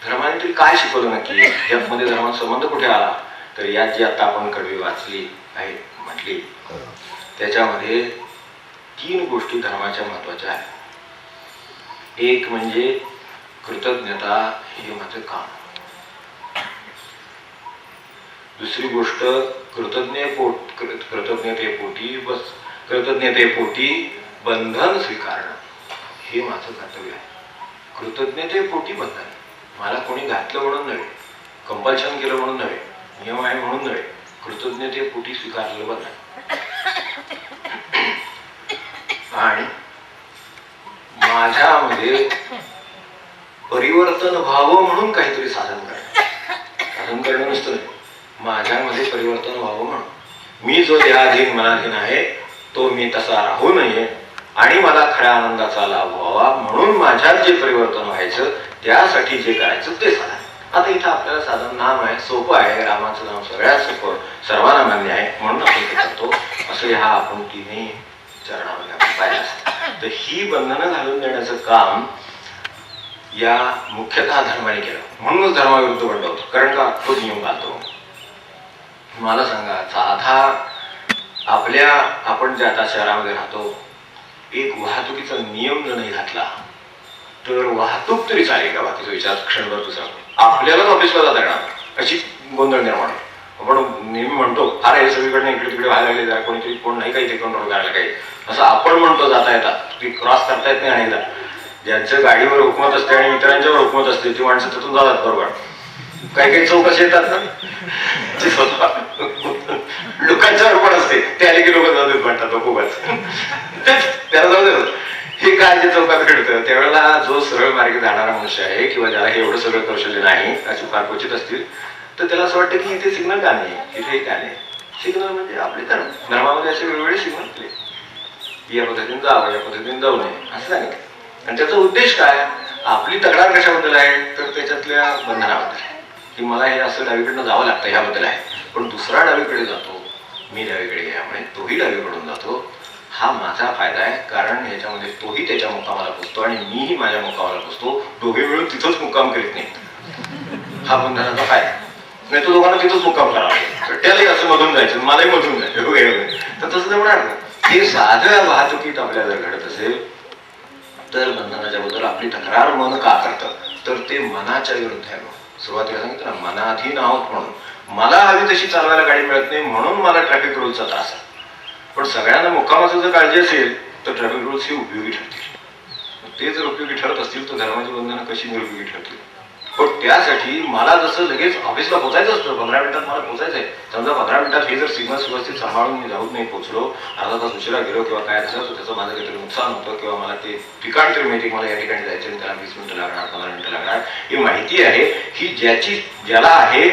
धर्माने तरी काय शिकवलं नक्की, यामध्ये धर्माचा संबंध कुठे आला, तर यात जी आता आपण कडवी वाचली आहे म्हटली त्याच्यामध्ये 3 गोष्टी धर्माच्या महत्वाच्या आहेत. एक म्हणजे कृतज्ञता हे माझं काम, दुसरी गोष्ट कृतज्ञतेपोटी बंधन स्वीकारणं हे माझं कर्तव्य आहे. कृतज्ञतेपोटी बंधन, मला कोणी घातलं म्हणून नव्हे, कंपल्शन केलं म्हणून नव्हे, नियम आहे म्हणून नव्हे, कृतज्ञतेपोटी स्वीकारलेलं बंधन. आणि माझ्यामध्ये परिवर्तन व्हावं म्हणून काहीतरी साधन करणं नसतं नाही, माझ्यामध्ये परिवर्तन व्हावं म्हणून. मी जो देहाधीन मनाधीन आहे तो मी तसा राहू नये आणि मला खऱ्या आनंदाचा लाभ व्हावा म्हणून माझ्यात जे परिवर्तन व्हायचं त्यासाठी जे करायचं ते साधन. आता इथं आपल्याला साधन नाम आहे, सोपं आहे, रामाचं नाम सगळ्यात सोपं, सर्वांना मान्य आहे म्हणून आपण ते करतो. असं ह्या आपण 3 चरणामध्ये आपण पाहिलं असतं. तर ही बंधनं घालून देण्याचं काम या मुख्यतः धर्माने केलं, म्हणूनच धर्माविरुद्ध बंड होतो, कारण का तो नियम घालतो. मला सांगा, साधा आपण जे आता शहरामध्ये राहतो, एक वाहतुकीचा नियम जर नाही घातला तर वाहतूक तरी चालेल का, बाकीचा विचार क्षणभर दुसरा आपल्यालाच ऑफिसला जाता येणार अशी गोंधळ निर्माण. आपण नेहमी म्हणतो फार हे सगळीकडनं इकडे तिकडे व्हायला लागले, जरा कोणीतरी कोण नाही काही ते कंट्रोल करायला काही, असं आपण म्हणतो जाता येतात, ती क्रॉस करता येत नाही. अनेकदा ज्यांचं गाडीवर हुकमत असते आणि इतरांच्यावर हुकमत असते ती माणसं तिथून जातात बरोबर. काही काही चौक असे येतात ना ते स्वतः लोकांच्यावर पण असते, ते आले की लोक जाऊ देत म्हणतात खूपच त्याला जाऊ देत. हे काय जे चौकात घडतं त्यावेळेला जो सरळ मार्गे जाणारा मनुष्य आहे किंवा ज्याला हे एवढं सगळं कौशल्य नाही, अशी फार क्वचित असतील, तर त्याला असं वाटतं की इथे सिग्नल का नाही, इथे का नाही. सिग्नल म्हणजे आपले धर्मामध्ये असे वेगवेगळे सिग्नल केले, या पद्धतीने जावं या पद्धतीने जाऊ नये असं सांगितलं. आणि त्याचा उद्देश काय, आपली तक्रार कशाबद्दल आहे तर त्याच्यातल्या बंधनाबद्दल आहे की मला हे असं डावीकडनं जावं लागतं ह्याबद्दल आहे. पण दुसरा डावीकडे जातो, मी डावीकडे गेल्यामुळे तोही डावीकडून जातो, हा माझा फायदा आहे, कारण ह्याच्यामध्ये तोही त्याच्या मुक्कामाला पोचतो आणि मीही माझ्या मुक्कामाला पोचतो, दोघे मिळून तिथंच मुक्काम करीत नाही. हा बंधनाचा फायदा नाही, तो दोघांना तिथंच मुक्काम करावा, त्यालाही असं मधून जायचं मलाही मधून जायचं, तर तसं जमणार नाही. हे साध्या वाहतुकीत आपल्याला जर घडत असेल तर बंधनाच्या बद्दल आपली तक्रार मन का करतं, तर ते मनाच्या विरुद्ध आहे. सुरुवातीला सांगितलं ना, मनाधीन आहोत म्हणून मला हवी तशी चालवायला गाडी मिळत नाही म्हणून मला ट्रॅफिक रूलचा त्रास आहे. पण सगळ्यांना मुक्कामाचं जर काळजी असेल तर ट्रॅफिक रूल्स हे उपयोगी ठरतील. ते जर उपयोगी ठरत असतील तर धर्माची बंधनं कशी निरुपयोगी ठरतील. पण त्यासाठी मला जसं लगेच ऑफिसला पोहोचायचं असतं, 15 मिनिटात मला पोहोचायचं आहे, समजा 15 मिनिटात हे जर सिग्नल व्यवस्थित सांभाळून मी जाऊन नाही पोहोचलो, अर्धा तास उशिरा गेलो किंवा काय झालं तर त्याचं माझं काहीतरी नुकसान होतं किंवा मला ते ठिकाण तरी माहिती, मला या ठिकाणी जायचं त्याला 20 मिनिटं लागणार 15 मिनिटं लागणार, ही माहिती आहे, ही ज्याला आहे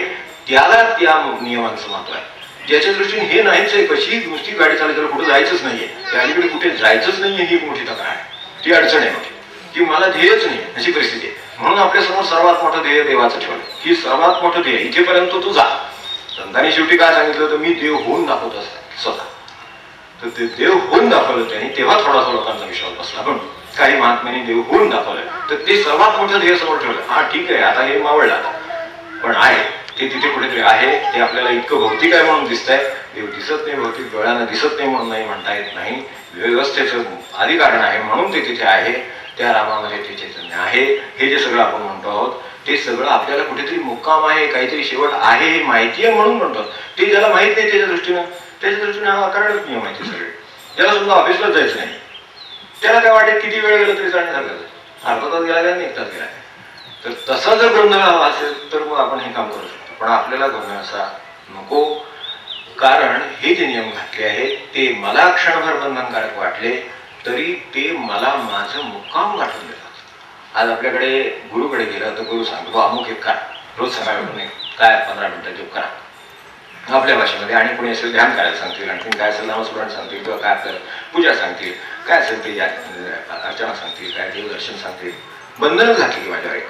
त्याला त्या नियमांचं महत्व आहे. ज्याच्या दृष्टीने हे नाहीच आहे, कशी नुसती गाडी चालली तर कुठे जायचंच नाहीये, त्या अलीकडे कुठे जायचंच नाहीये, ही मोठी तक्रार आहे, ती अडचण आहे मोठी, की मला ध्येयच नाही अशी परिस्थिती आहे. म्हणून आपल्यासमोर सर्वात मोठं ध्येय देवाचं ठेवलं, ही सर्वात मोठं ध्येय, इथेपर्यंत तू जा. संतांनी शेवटी काय सांगितलं तर मी देव होऊन दाखवत असत स्वतः, तर ते देव होऊन दाखवलं त्यांनी, तेव्हा थोडासा लोकांचा विश्वास बसला. पण काही महात्म्यांनी देव होऊन दाखवलं, तर ते सर्वात मोठं ध्येय समोर ठेवलं. हा ठीक आहे, आता हे मावळलं आता पण आहे, ते तिथे कुठेतरी आहे. ते आपल्याला इतकं भौतिक आहे म्हणून दिसत आहे. देव दिसत नाही, भौतिक डोळ्यांना दिसत नाही म्हणून नाही म्हणता येत नाही. व्यवस्थेचं आधी कारण आहे म्हणून ते तिथे आहे. त्या रामामध्ये ते चैतन्य आहे. हे जे सगळं आपण म्हणतो आहोत ते सगळं आपल्याला कुठेतरी मुक्काम आहे, काहीतरी शेवट आहे हे माहिती आहे म्हणून म्हणतो. ते ज्याला माहित नाही त्याच्या दृष्टीने हा अकारणच नियम आहे. सगळे ज्याला सुद्धा ऑफिसलाच जायचं नाही त्याला काय वाटेल किती वेळ गेला तरी चालण्यासारखं, अर्धा तास गेला का 1 तास गेला. तर तसा जर गोंधळ हवा असेल तर मग आपण हे काम करू शकतो. पण आपल्याला गोंधळ असा नको, कारण हे जे नियम घातले आहेत ते मला क्षणभर बंधनकारक वाटले तरी ते मला माझं मुक्काम गाठून देतात. आज आपल्याकडे गुरुकडे गेलं तर गुरु सांगतो अमुक एक करा, रोज सकाळी उठून काय 15 मिनिटं जप करा आपल्या भाषेमध्ये, आणि कोणी असेल ध्यान करायला सांगतील, आणखी काय असेल नामस्मरण सांगतील, किंवा काय आपल्याला पूजा सांगतील, काय असेल ते अर्चना सांगतील, काय देवदर्शन सांगतील. बंधनं घातली माझ्यावर एक,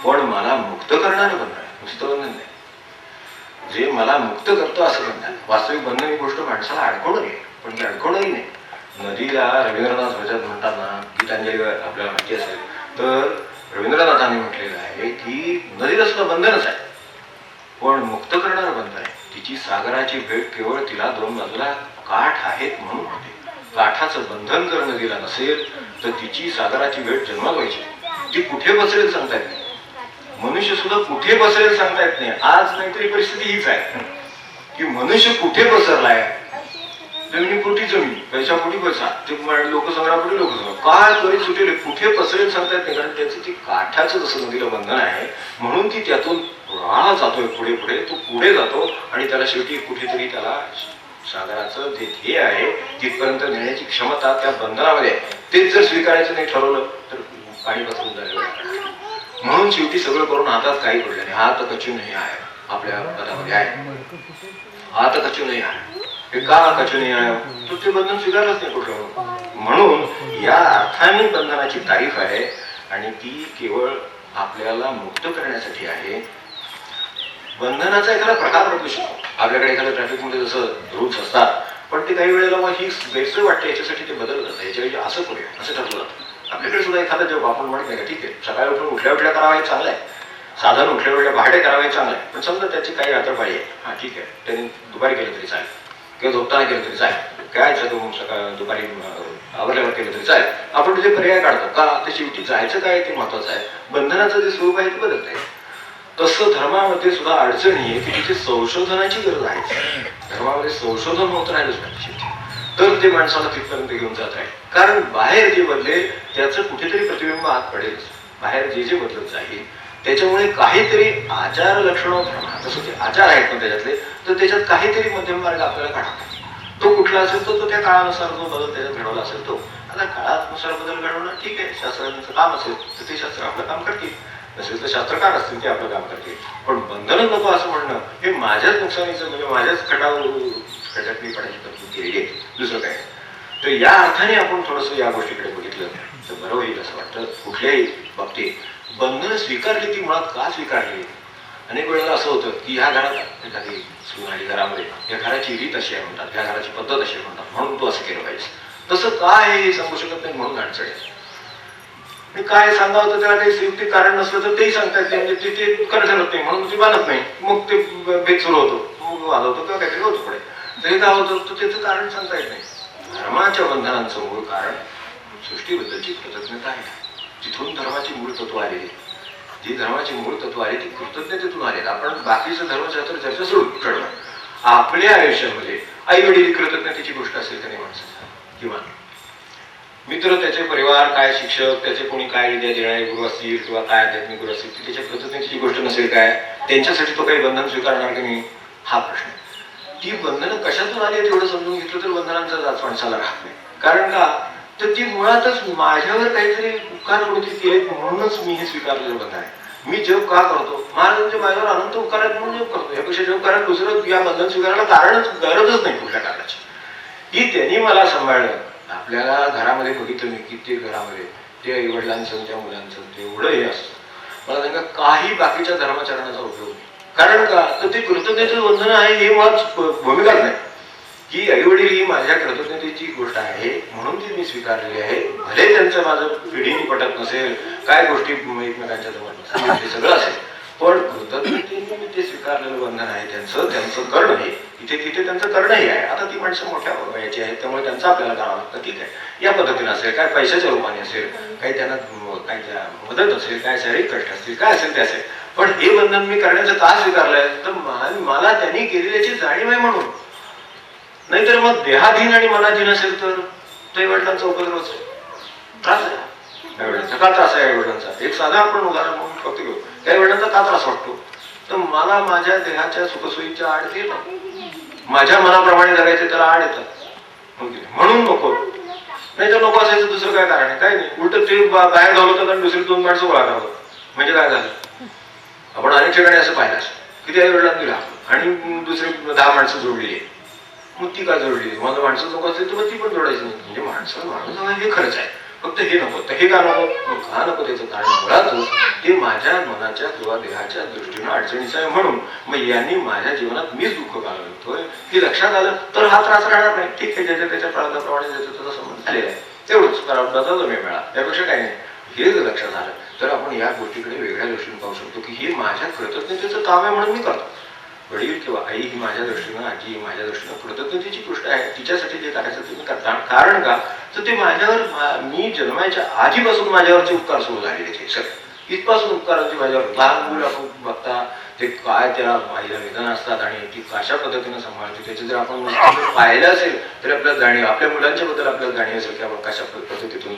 पण मला मुक्त करणारं बंधन आहे, नुसतं बंधन नाही. जे मला मुक्त करतो असं बंधन. वास्तविक बंधन ही गोष्ट माणसाला अडकवणं आहे, पण ते अडकवणंही नाही. नदीला रवींद्रनाथ वचन म्हणतात ना, गीतांजली आपल्याला माहिती असेल तर रवींद्रनाथांनी म्हटलेलं आहे की नदीला सुद्धा बंधनच आहे, पण मुक्त करणारं बंधन आहे. तिची सागराची भेट केवळ तिला 2 बाजूला काठ आहेत म्हणून होते. काठाचं बंधन जर नदीला नसेल तर तिची सागराची भेट जन्मात व्हायची. ती कुठे बसरेल सांगता येत नाही. मनुष्य सुद्धा कुठे बसरेल सांगता येत नाही. आज नाहीतरी परिस्थिती हीच आहे की मनुष्य कुठे बसरलाय, जमिनीपोटी जमीन, पैशापोटी पैसा, ते लोकसंग्रहापोटी लोकसंग्रह, काय तरी सुटेल, कुठे पसरेल सांगता येत नाही. कारण त्याचं ती काठाचं जसं नदीला बंधन आहे म्हणून ती त्यातून राह जातोय, पुढे पुढे तो पुढे जातो आणि त्याला शेवटी कुठेतरी त्याला सागराचं जे ध्येय आहे तिथपर्यंत नेण्याची क्षमता त्या बंधनामध्ये आहे. तेच जर स्वीकारायचं नाही ठरवलं तर पाणी पसरून झालेलं आहे. म्हणून शेवटी सगळं करून हातात काही पडलं नाही. हात कचू नाही आहे आपल्या पदामध्ये आहे, हात कचू नाही आहे. हे का कचू नाही आहे, तर ते बंधन स्वीकारलंच नाही कुठलं. म्हणून या अर्थाने बंधनाची तारीफ आहे आणि ती केवळ आपल्याला मुक्त करण्यासाठी आहे. बंधनाचा एखादा प्रकार बदलू शकतो. आपल्याकडे एखाद्या ट्रॅफिकमध्ये जसं रूल्स असतात, पण ते काही वेळेला मग ही गैरसोय वाटते याच्यासाठी ते बदललं जातं. याच्याऐवजी असं करूया असं ठरवलं जातं. आपल्याकडे सुद्धा एखादा जॉब आपण म्हणत नाही का ठीक आहे सकाळी उठून उठल्या उठल्या करावं हे चांगलं आहे, साधन उठल्या उठल्या पहाटे करावं हे चांगलं आहे, पण समजा त्याची काही रात्रपाळी आहे, हा ठीक आहे त्यांनी दुपारी केलं तरी चालेल किंवा झोपताना केलं तरी चालेल, काय सकाळ दुपारी आवरल्यावर केलं तरी चालेल. आपण तिथे पर्याय काढतो का, ते शेवटी जायचं काय ते महत्वाचं आहे. बंधनाचं जे स्वरूप आहे ते बदलत आहे. तसं धर्मामध्ये सुद्धा अडचण ही आहे की तिथे संशोधनाची गरज आहे. धर्मामध्ये संशोधन होत राहिलंच पाहिजे तर ते माणसाला तिथपर्यंत घेऊन जात आहे. कारण बाहेर जे बदलेल त्याचं कुठेतरी प्रतिबिंब आत पडेल. बाहेर जे जे बदलत जाईल त्याच्यामुळे काहीतरी आचार लक्षणं, जसं ते आचार आहेत ना त्याच्यातले, तर त्याच्यात काहीतरी मध्यम मार्ग आपल्याला काढावा. तो कुठला असेल तो त्या काळानुसार जो बदल त्याच्यात घडवला असेल तो. आता काळानुसार बदल घडवणं ठीक आहे, शास्त्रांचं काम असेल तर ते शास्त्र आपलं काम करतील, नसेल तर शास्त्रकार असतील ते आपलं काम करतील. पण बंधनच नको असं म्हणणं हे माझ्याच नुकसानीचं, म्हणजे माझ्याच खटाकली पडायची तरतूद केलेली आहे, दुसरं काय. तर या अर्थाने आपण थोडंसं या गोष्टीकडे बघितलं तर बरं होईल असं वाटतं. कुठल्याही बाबतीत बंधनं स्वीकारली ती मुळात का स्वीकारली. अनेक वेळेला असं होतं की ह्या घरात एखादी सून आली घरामध्ये, या घराची रीत अशी आहे म्हणतात, ह्या घराची पद्धत अशी म्हणतात, म्हणून तू असं केलं पाहिजे. तसं काय हे सांगू शकत नाही म्हणून अडचण आहे. मी काय सांगावं तर त्याला काही संयुक्तिक कारण नसलं तर तेही सांगता येते, म्हणजे ते खरं ठरत नाही म्हणून ती बांधत नाही, मग ते भेद सुरू होतो, मग वाजवतो किंवा काहीतरी होतं पुढे. तर हे काय होतं तर त्याचं कारण सांगता येत नाही. धर्माच्या बंधनांचं मूळ कारण सृष्टीबद्दलची कृतज्ञता आहे. जिथून धर्माची मूळ तत्व आलेली, जी धर्माची मूळ तत्व आली ती कृतज्ञतेतून आले. आपण बाकीचं धर्मशास्त्र चर्चा सोडून ठरवलं. आपल्या आयुष्यामध्ये आई वडील कृतज्ञतेची गोष्ट असेल का नाही माणसाचा, किंवा मित्र, त्याचे परिवार, काय शिक्षक, त्याचे कोणी काय विद्या देणारे गुरु असतील किंवा काय आध्यात्मिक गुरु असतील, ती त्याच्या कृतज्ञतेची गोष्ट नसेल काय, त्यांच्यासाठी तो काही बंधन स्वीकारणार की नाही हा प्रश्न. ती बंधनं कशातून आली तेवढं समजून घेतलं तर बंधनांचा जाच माणसाला राहत नाही. कारण का, तर ती मुळातच माझ्यावर काहीतरी उपकार कोणीतरी केले म्हणूनच मी हे स्वीकारलेलं बंधन आहे. मी जप का करतो, महाराजांच्या माझ्यावर अनंत उपकार आहेत म्हणून जप करतो. यापेक्षा जप करायला दुसरं या बंधन स्वीकारायला गरजच नाही कुठल्या कारणाची. ही त्यांनी मला सांभाळलं. आपल्याला घरामध्ये बघितलं मी कित्येक घरामध्ये ते आई वडिलांचं त्या मुलांचं तेवढं हे असतं. मला सांगा काही बाकीच्या धर्माचरणाचा उपयोग नाही. कारण का, तर ते कृतज्ञतेचं बंधन आहे हे मुळात भूमिकाच नाही की आई वडील ही माझ्या कृतज्ञतेची गोष्ट आहे म्हणून ती मी स्वीकारलेली आहे. भले त्यांचं माझं पिढीने पटत नसेल, काय गोष्टी एकमेकांच्या जवळ नसेल, हे सगळं असेल, पण कृतज्ञतेने मी ते स्वीकारलेलं बंधन आहे त्यांचं करणं आहे, इथे तिथे त्यांचं करणंही आहे. आता ती माणसं मोठ्या वयाची आहेत, त्यामुळे त्यांचं आपल्याला करावं लागतं, ठीक आहे. या पद्धतीने असेल, काय पैशाच्या रूपाने असेल, काही त्यांना काही मदत असेल, काय शारीरिक कष्ट असतील, काय असेल ते असेल. पण हे बंधन मी करण्याचं का स्वीकारलंय, तर मला त्यांनी केलेल्याची जाणीव आहे म्हणून. नाहीतर मग देहाधीन आणि मनाधीन असेल तर ते वडिलांचा उपद्रवच आहे, त्रास आहे. आई वडिलांचा का त्रास आहे? आई वडिलांचा एक साधा आपण उदाहरण म्हणून फक्त घेऊ. काही वडिलांचा का त्रास वाटतो, तर मला माझ्या देहाच्या सुखसोयीच्या आड ते माझ्या मनाप्रमाणे जगायचे त्याला आड येतात म्हणून नको. नाही तर नको असायचं दुसरं काय कारण आहे? काय नाही, उलट ते बाहेर घालवतात आणि दुसरी दोन माणसं गोळा करतात. म्हणजे काय झालं? आपण अनेक ठिकाणी असं पाहिलं असं किती आई वडिलांना दिला आणि दुसरी 10 माणसं जोडलेली आहे. मग ती का जोडली? मला माणसं नको असेल तर मग ती पण जोडायची नाही. म्हणजे माणूस हे खरंच आहे, फक्त हे नको. तर हे का नको? का नको त्याचं कारण मुळातच ते माझ्या मनाच्या किंवा देहाच्या दृष्टीनं अडचणीचं आहे म्हणून. मग यांनी माझ्या जीवनात मीच दुःख घालवतोय हे लक्षात आलं तर हा त्रास राहणार नाही. ठीक आहे, ज्याच्या त्याच्या प्रारब्धाप्रमाणे ज्याचा त्याचा संबंध झालेला आहे, तेवढंच प्रारब्धाचा जमे मिळा, त्यापेक्षा काही नाही. हे जर लक्षात आलं तर आपण या गोष्टीकडे वेगळ्या दृष्टीने पाहू शकतो की हे माझ्या कृतज्ञतेचं काम आहे म्हणून मी करतो. वडील किंवा आई ही माझ्या दृष्टीनं, आजी ही माझ्या दृष्टीनं कृतज्ञतेची गोष्ट आहे. तिच्यासाठी जे करायचं ते मी करता. कारण का? तर ते माझ्यावर मी जन्माच्या आधीपासून माझ्यावरचे उपकार सुरू झालेले ते सगळे इथपासून उपकारांची माझ्यावर. लहान मुलं आपण बघता ते काय त्या आईला वेदना असतात आणि ती कशा पद्धतीनं सांभाळते त्याचे जर आपण पाहिलं असेल तर आपल्याला जाणीव, आपल्या मुलांच्या बद्दल आपल्याला जाणीव असेल की आपण कशा पद्धतीतून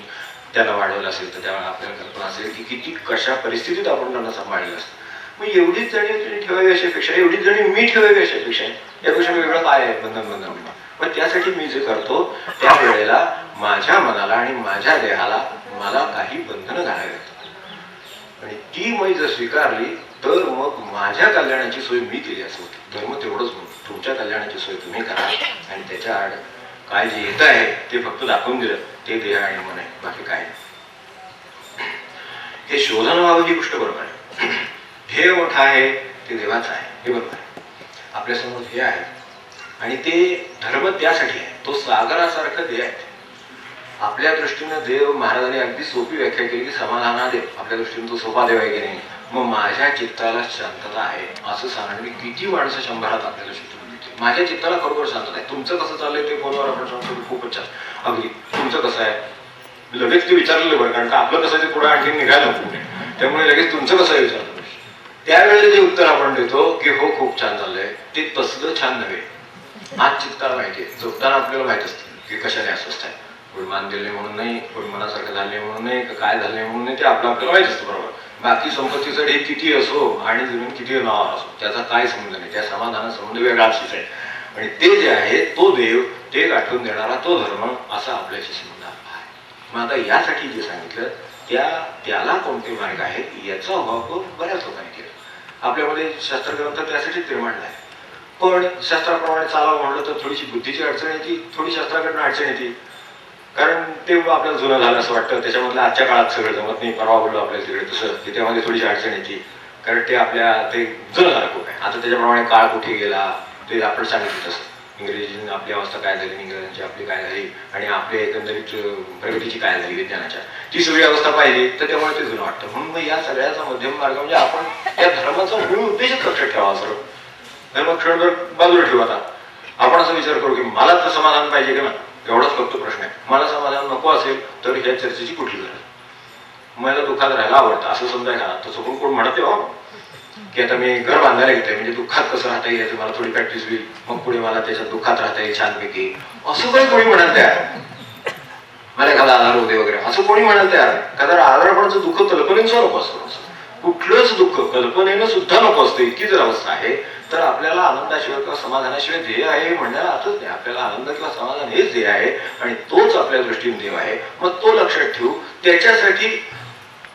त्याला वाढवलं असेल तर त्यावेळेला आपल्याला कल्पना असेल की किती कशा परिस्थितीत आपण त्यांना सांभाळलेलं असतं. मग एवढीच जाणीव तुम्ही ठेवावी अशापेक्षा, एवढीच जाणीव मी ठेवावी अशापेक्षा यापेक्षा वेगळं काय आहे बंधन. पण त्यासाठी मी जे करतो त्या वेळेला माझ्या मनाला आणि माझ्या देहाला मला काही बंधनं घालावी लागतात आणि ती मी जर स्वीकारली तर मग माझ्या कल्याणाची सोय मी केली असं होतं. धर्म तेवढंच म्हणून तुमच्या कल्याणाची सोय तुम्ही करा आणि त्याच्या आड काय जे येत आहे ते फक्त दाखवून दिलं ते देह आणि मन आहे, बाकी काय नाही. हे शोधन व्हावं ही गोष्ट बरोबर आहे. हे मोठं आहे ते देवाचं आहे हे बरोबर आहे. आपल्यासमोर हे आहे आणि ते धर्म त्यासाठी आहे, तो सागरासारखं देव आहे. आपल्या दृष्टीनं देव, महाराजांनी अगदी सोपी व्याख्या केली की समाधाना देव. आपल्या दृष्टीनं तो सोपा देव आहे की नाही. मग माझ्या चित्ताला शांतता आहे असं सांगणं मी किती माणसं शंभरात आपल्याला शिकवून देते. माझ्या चित्ताला खरोखर शांतता आहे. तुमचं कसं चाललंय ते फोनवर आपण सांगतो खूपच छान. अगदी तुमचं कसं आहे लगेच ते विचारलेलं बरं, कारण का आपलं कसं ते पुढे आणखी निघालं त्यामुळे लगेच तुमचं कसं विचारलं. त्यावेळेला जे उत्तर आपण देतो की हो खूप छान चाललंय, ते तसलं छान नव्हे. आज चित्ताला माहितीये, झोपताना आपल्याला माहित असतं की कशाने अस्वस्थ आहे. कोणी मान दिले म्हणून नाही, कोणी मनासारखं झाले म्हणून नाही, काय झाले म्हणून नाही, ते आपल्याला माहित असतं बरोबर. बाकी संपत्तीचं हे किती असो आणि जमीन किती नाव असो त्याचा काय संबंध नाही, त्या समाधाना संबंध वेगळा असतो. आणि ते जे आहे तो देव, ते गाठून देणारा तो धर्म असा आपल्याशी संबंध आहे. मग आता यासाठी जे सांगितलं त्याला कोणते मार्ग आहेत याचा वापर बऱ्याच लोकांनी केला. आपल्यामध्ये शास्त्रग्रंथ त्यासाठीच निर्माण आहे. पण शास्त्राप्रमाणे चालावं म्हणलं तर थोडीशी बुद्धीची अडचण येते, थोडी शास्त्राकडनं अडचण येते. कारण ते आपल्याला जुनं झालं असं वाटतं, त्याच्यामधलं आजच्या काळात सगळं जमत नाही. परवा बोललो आपल्याला तिकडे तसं की त्यामध्ये थोडीशी अडचण येते, कारण ते ते जुनं झालं खूप आहे. आता त्याच्याप्रमाणे काळ कुठे गेला ते आपण सांगितलं तसं. इंग्रजी आपली अवस्था काय झाली, इंग्रजांची आपली काय झाली आणि आपल्या एकंदरीत प्रगतीची काय झाली विज्ञानाच्या, ती सगळी अवस्था पाहिली तर त्यामुळे ते जुनं वाटतं. म्हणून मग या सगळ्याचा मध्यम मार्ग म्हणजे आपण त्या धर्माचा मूळ उद्देशच लक्षात ठेवा. सर्व धर्म क्षणभर बाजूला ठेवू. आता आपण असा विचार करू की मला तर समाधान पाहिजे का ना, एवढाच फक्त प्रश्न आहे. मला समाधान नको असेल तर ह्या चर्चेची कुठली गरज. मला दुःखात राहायला आवडतं असं समजाय का, तसं कोण म्हणत हो की आता मी घर बांधायला घेतोय म्हणजे दुःखात कसं राहता येईल याची मला थोडी प्रॅक्टिस होईल, मग पुढे मला त्याच्यात दुःखात राहता येईल छानपैकी, असं काही कोणी म्हणाल तयार. मला एखादा आधार होते वगैरे असं कोणी म्हणाल तयार. कारण आजारपणाचं दुःख कल्पनेचं नको असतं, कुठलंच दुःख कल्पनेनं सुद्धा नको असतं. इतकी जर अवस्था आहे तर आपल्याला आनंदाशिवाय किंवा समाधानाशिवाय ध्येय आहे म्हणण्याला अर्थच नाही. आपल्याला आनंद किंवा समाधान हेच ध्येय आहे आणि तोच आपल्या दृष्टीने देव आहे. मग तो लक्षात ठेवू, त्याच्यासाठी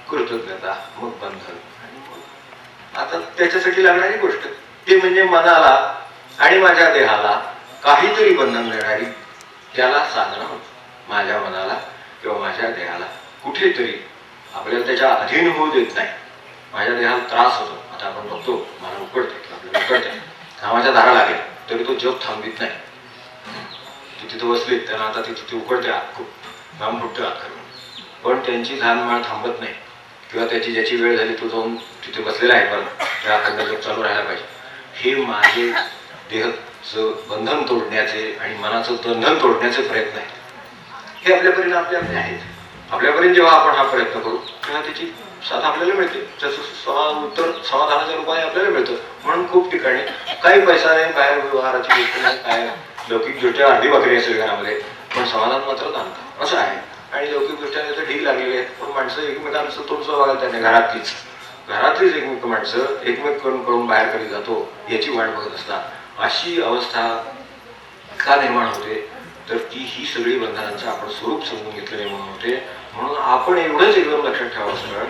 कृतज्ञता, मग बंधन. आता त्याच्यासाठी लागणारी गोष्ट ते म्हणजे मनाला आणि माझ्या देहाला काहीतरी बंधन देणारी त्याला साधना होती. माझ्या मनाला किंवा माझ्या देहाला कुठेतरी आपल्याला त्याच्या अधीन होऊ देत नाही. माझ्या देहाला त्रास होतो. आता आपण बघतो मला उकडते किंवा आपल्याला उकडते, कामाच्या धारा लागेल तरी तो जग थांबित नाही. ती तिथं बसली त्यांना आता ती तिथे उकडते, आत खूप घाम फुटते आत करून, पण त्यांची धानमाळ थांबत नाही. किंवा त्याची ज्याची वेळ झाली तो जाऊन तिथे बसलेला आहे, पण त्या अखंड जप चालू राहायला पाहिजे. हे माझे देहाचं बंधन तोडण्याचे आणि मनाचं बंधन तोडण्याचे प्रयत्न आहेत. हे आपल्यापर्यंत आपले आहेत. आपल्यापर्यंत जेव्हा आपण हा प्रयत्न करू तेव्हा त्याची साथ आपल्याला मिळते. त्याचं उत्तर समाधानाच्या रूपाने आपल्याला मिळतं. म्हणून खूप ठिकाणी काही पैसा नाही, काय व्यवहाराची गोष्ट नाही, काय लौकिकदृष्ट्या अर्धी बकरी असेल घरामध्ये, पण समाधान मात्र ताणतं असं आहे. आणि लौकिकदृष्ट्याने तर ढीग लागलेले आहेत, पण माणसं एकमेकांचं तोंड बघायला त्यांनी घरातलीच एकमेक माणसं एकमेक करून बाहेर कधी जातो याची वाट बघत असतात. अशी अवस्था का निर्माण होते? तर ती ही सगळी बंधनांचं आपण स्वरूप समजून घेतलेले म्हणून होते. म्हणून आपण एवढंच एकदम लक्षात ठेवावं असतं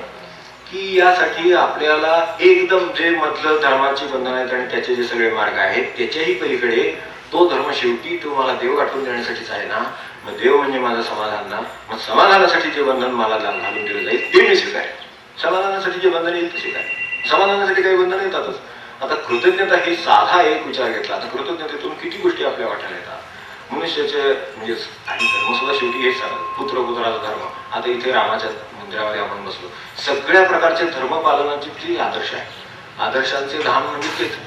की यासाठी आपल्याला एकदम जे मधलं धर्माची बंधन आहेत आणि त्याचे जे सगळे मार्ग आहेत त्याच्याही पलीकडे तो धर्म शेवटी तो मला देव गाठून देण्यासाठीच आहे ना. मग देव म्हणजे माझं समाधान ना. मग समाधानासाठी जे बंधन मला घालून दिलं जाईल ते मी स्वीकारेन. समाधानासाठी जे बंधन येईल ते स्वीकारेन. समाधानासाठी काही बंधन येतातच. आता कृतज्ञता हे साधा एक विचार घेतला. आता कृतज्ञतेतून किती गोष्टी आपल्या वाट्याला येतात. मनुष्याचे म्हणजे आणि धर्म सुद्धा शेवटी हेच सांगतात, पुत्राचा धर्म. आता इथे रामाच्या मंदिरामध्ये आपण बसलो, सगळ्या प्रकारचे धर्म पालनाचे जे आदर्श आहे, आदर्शांचे धाम म्हणजे तेच.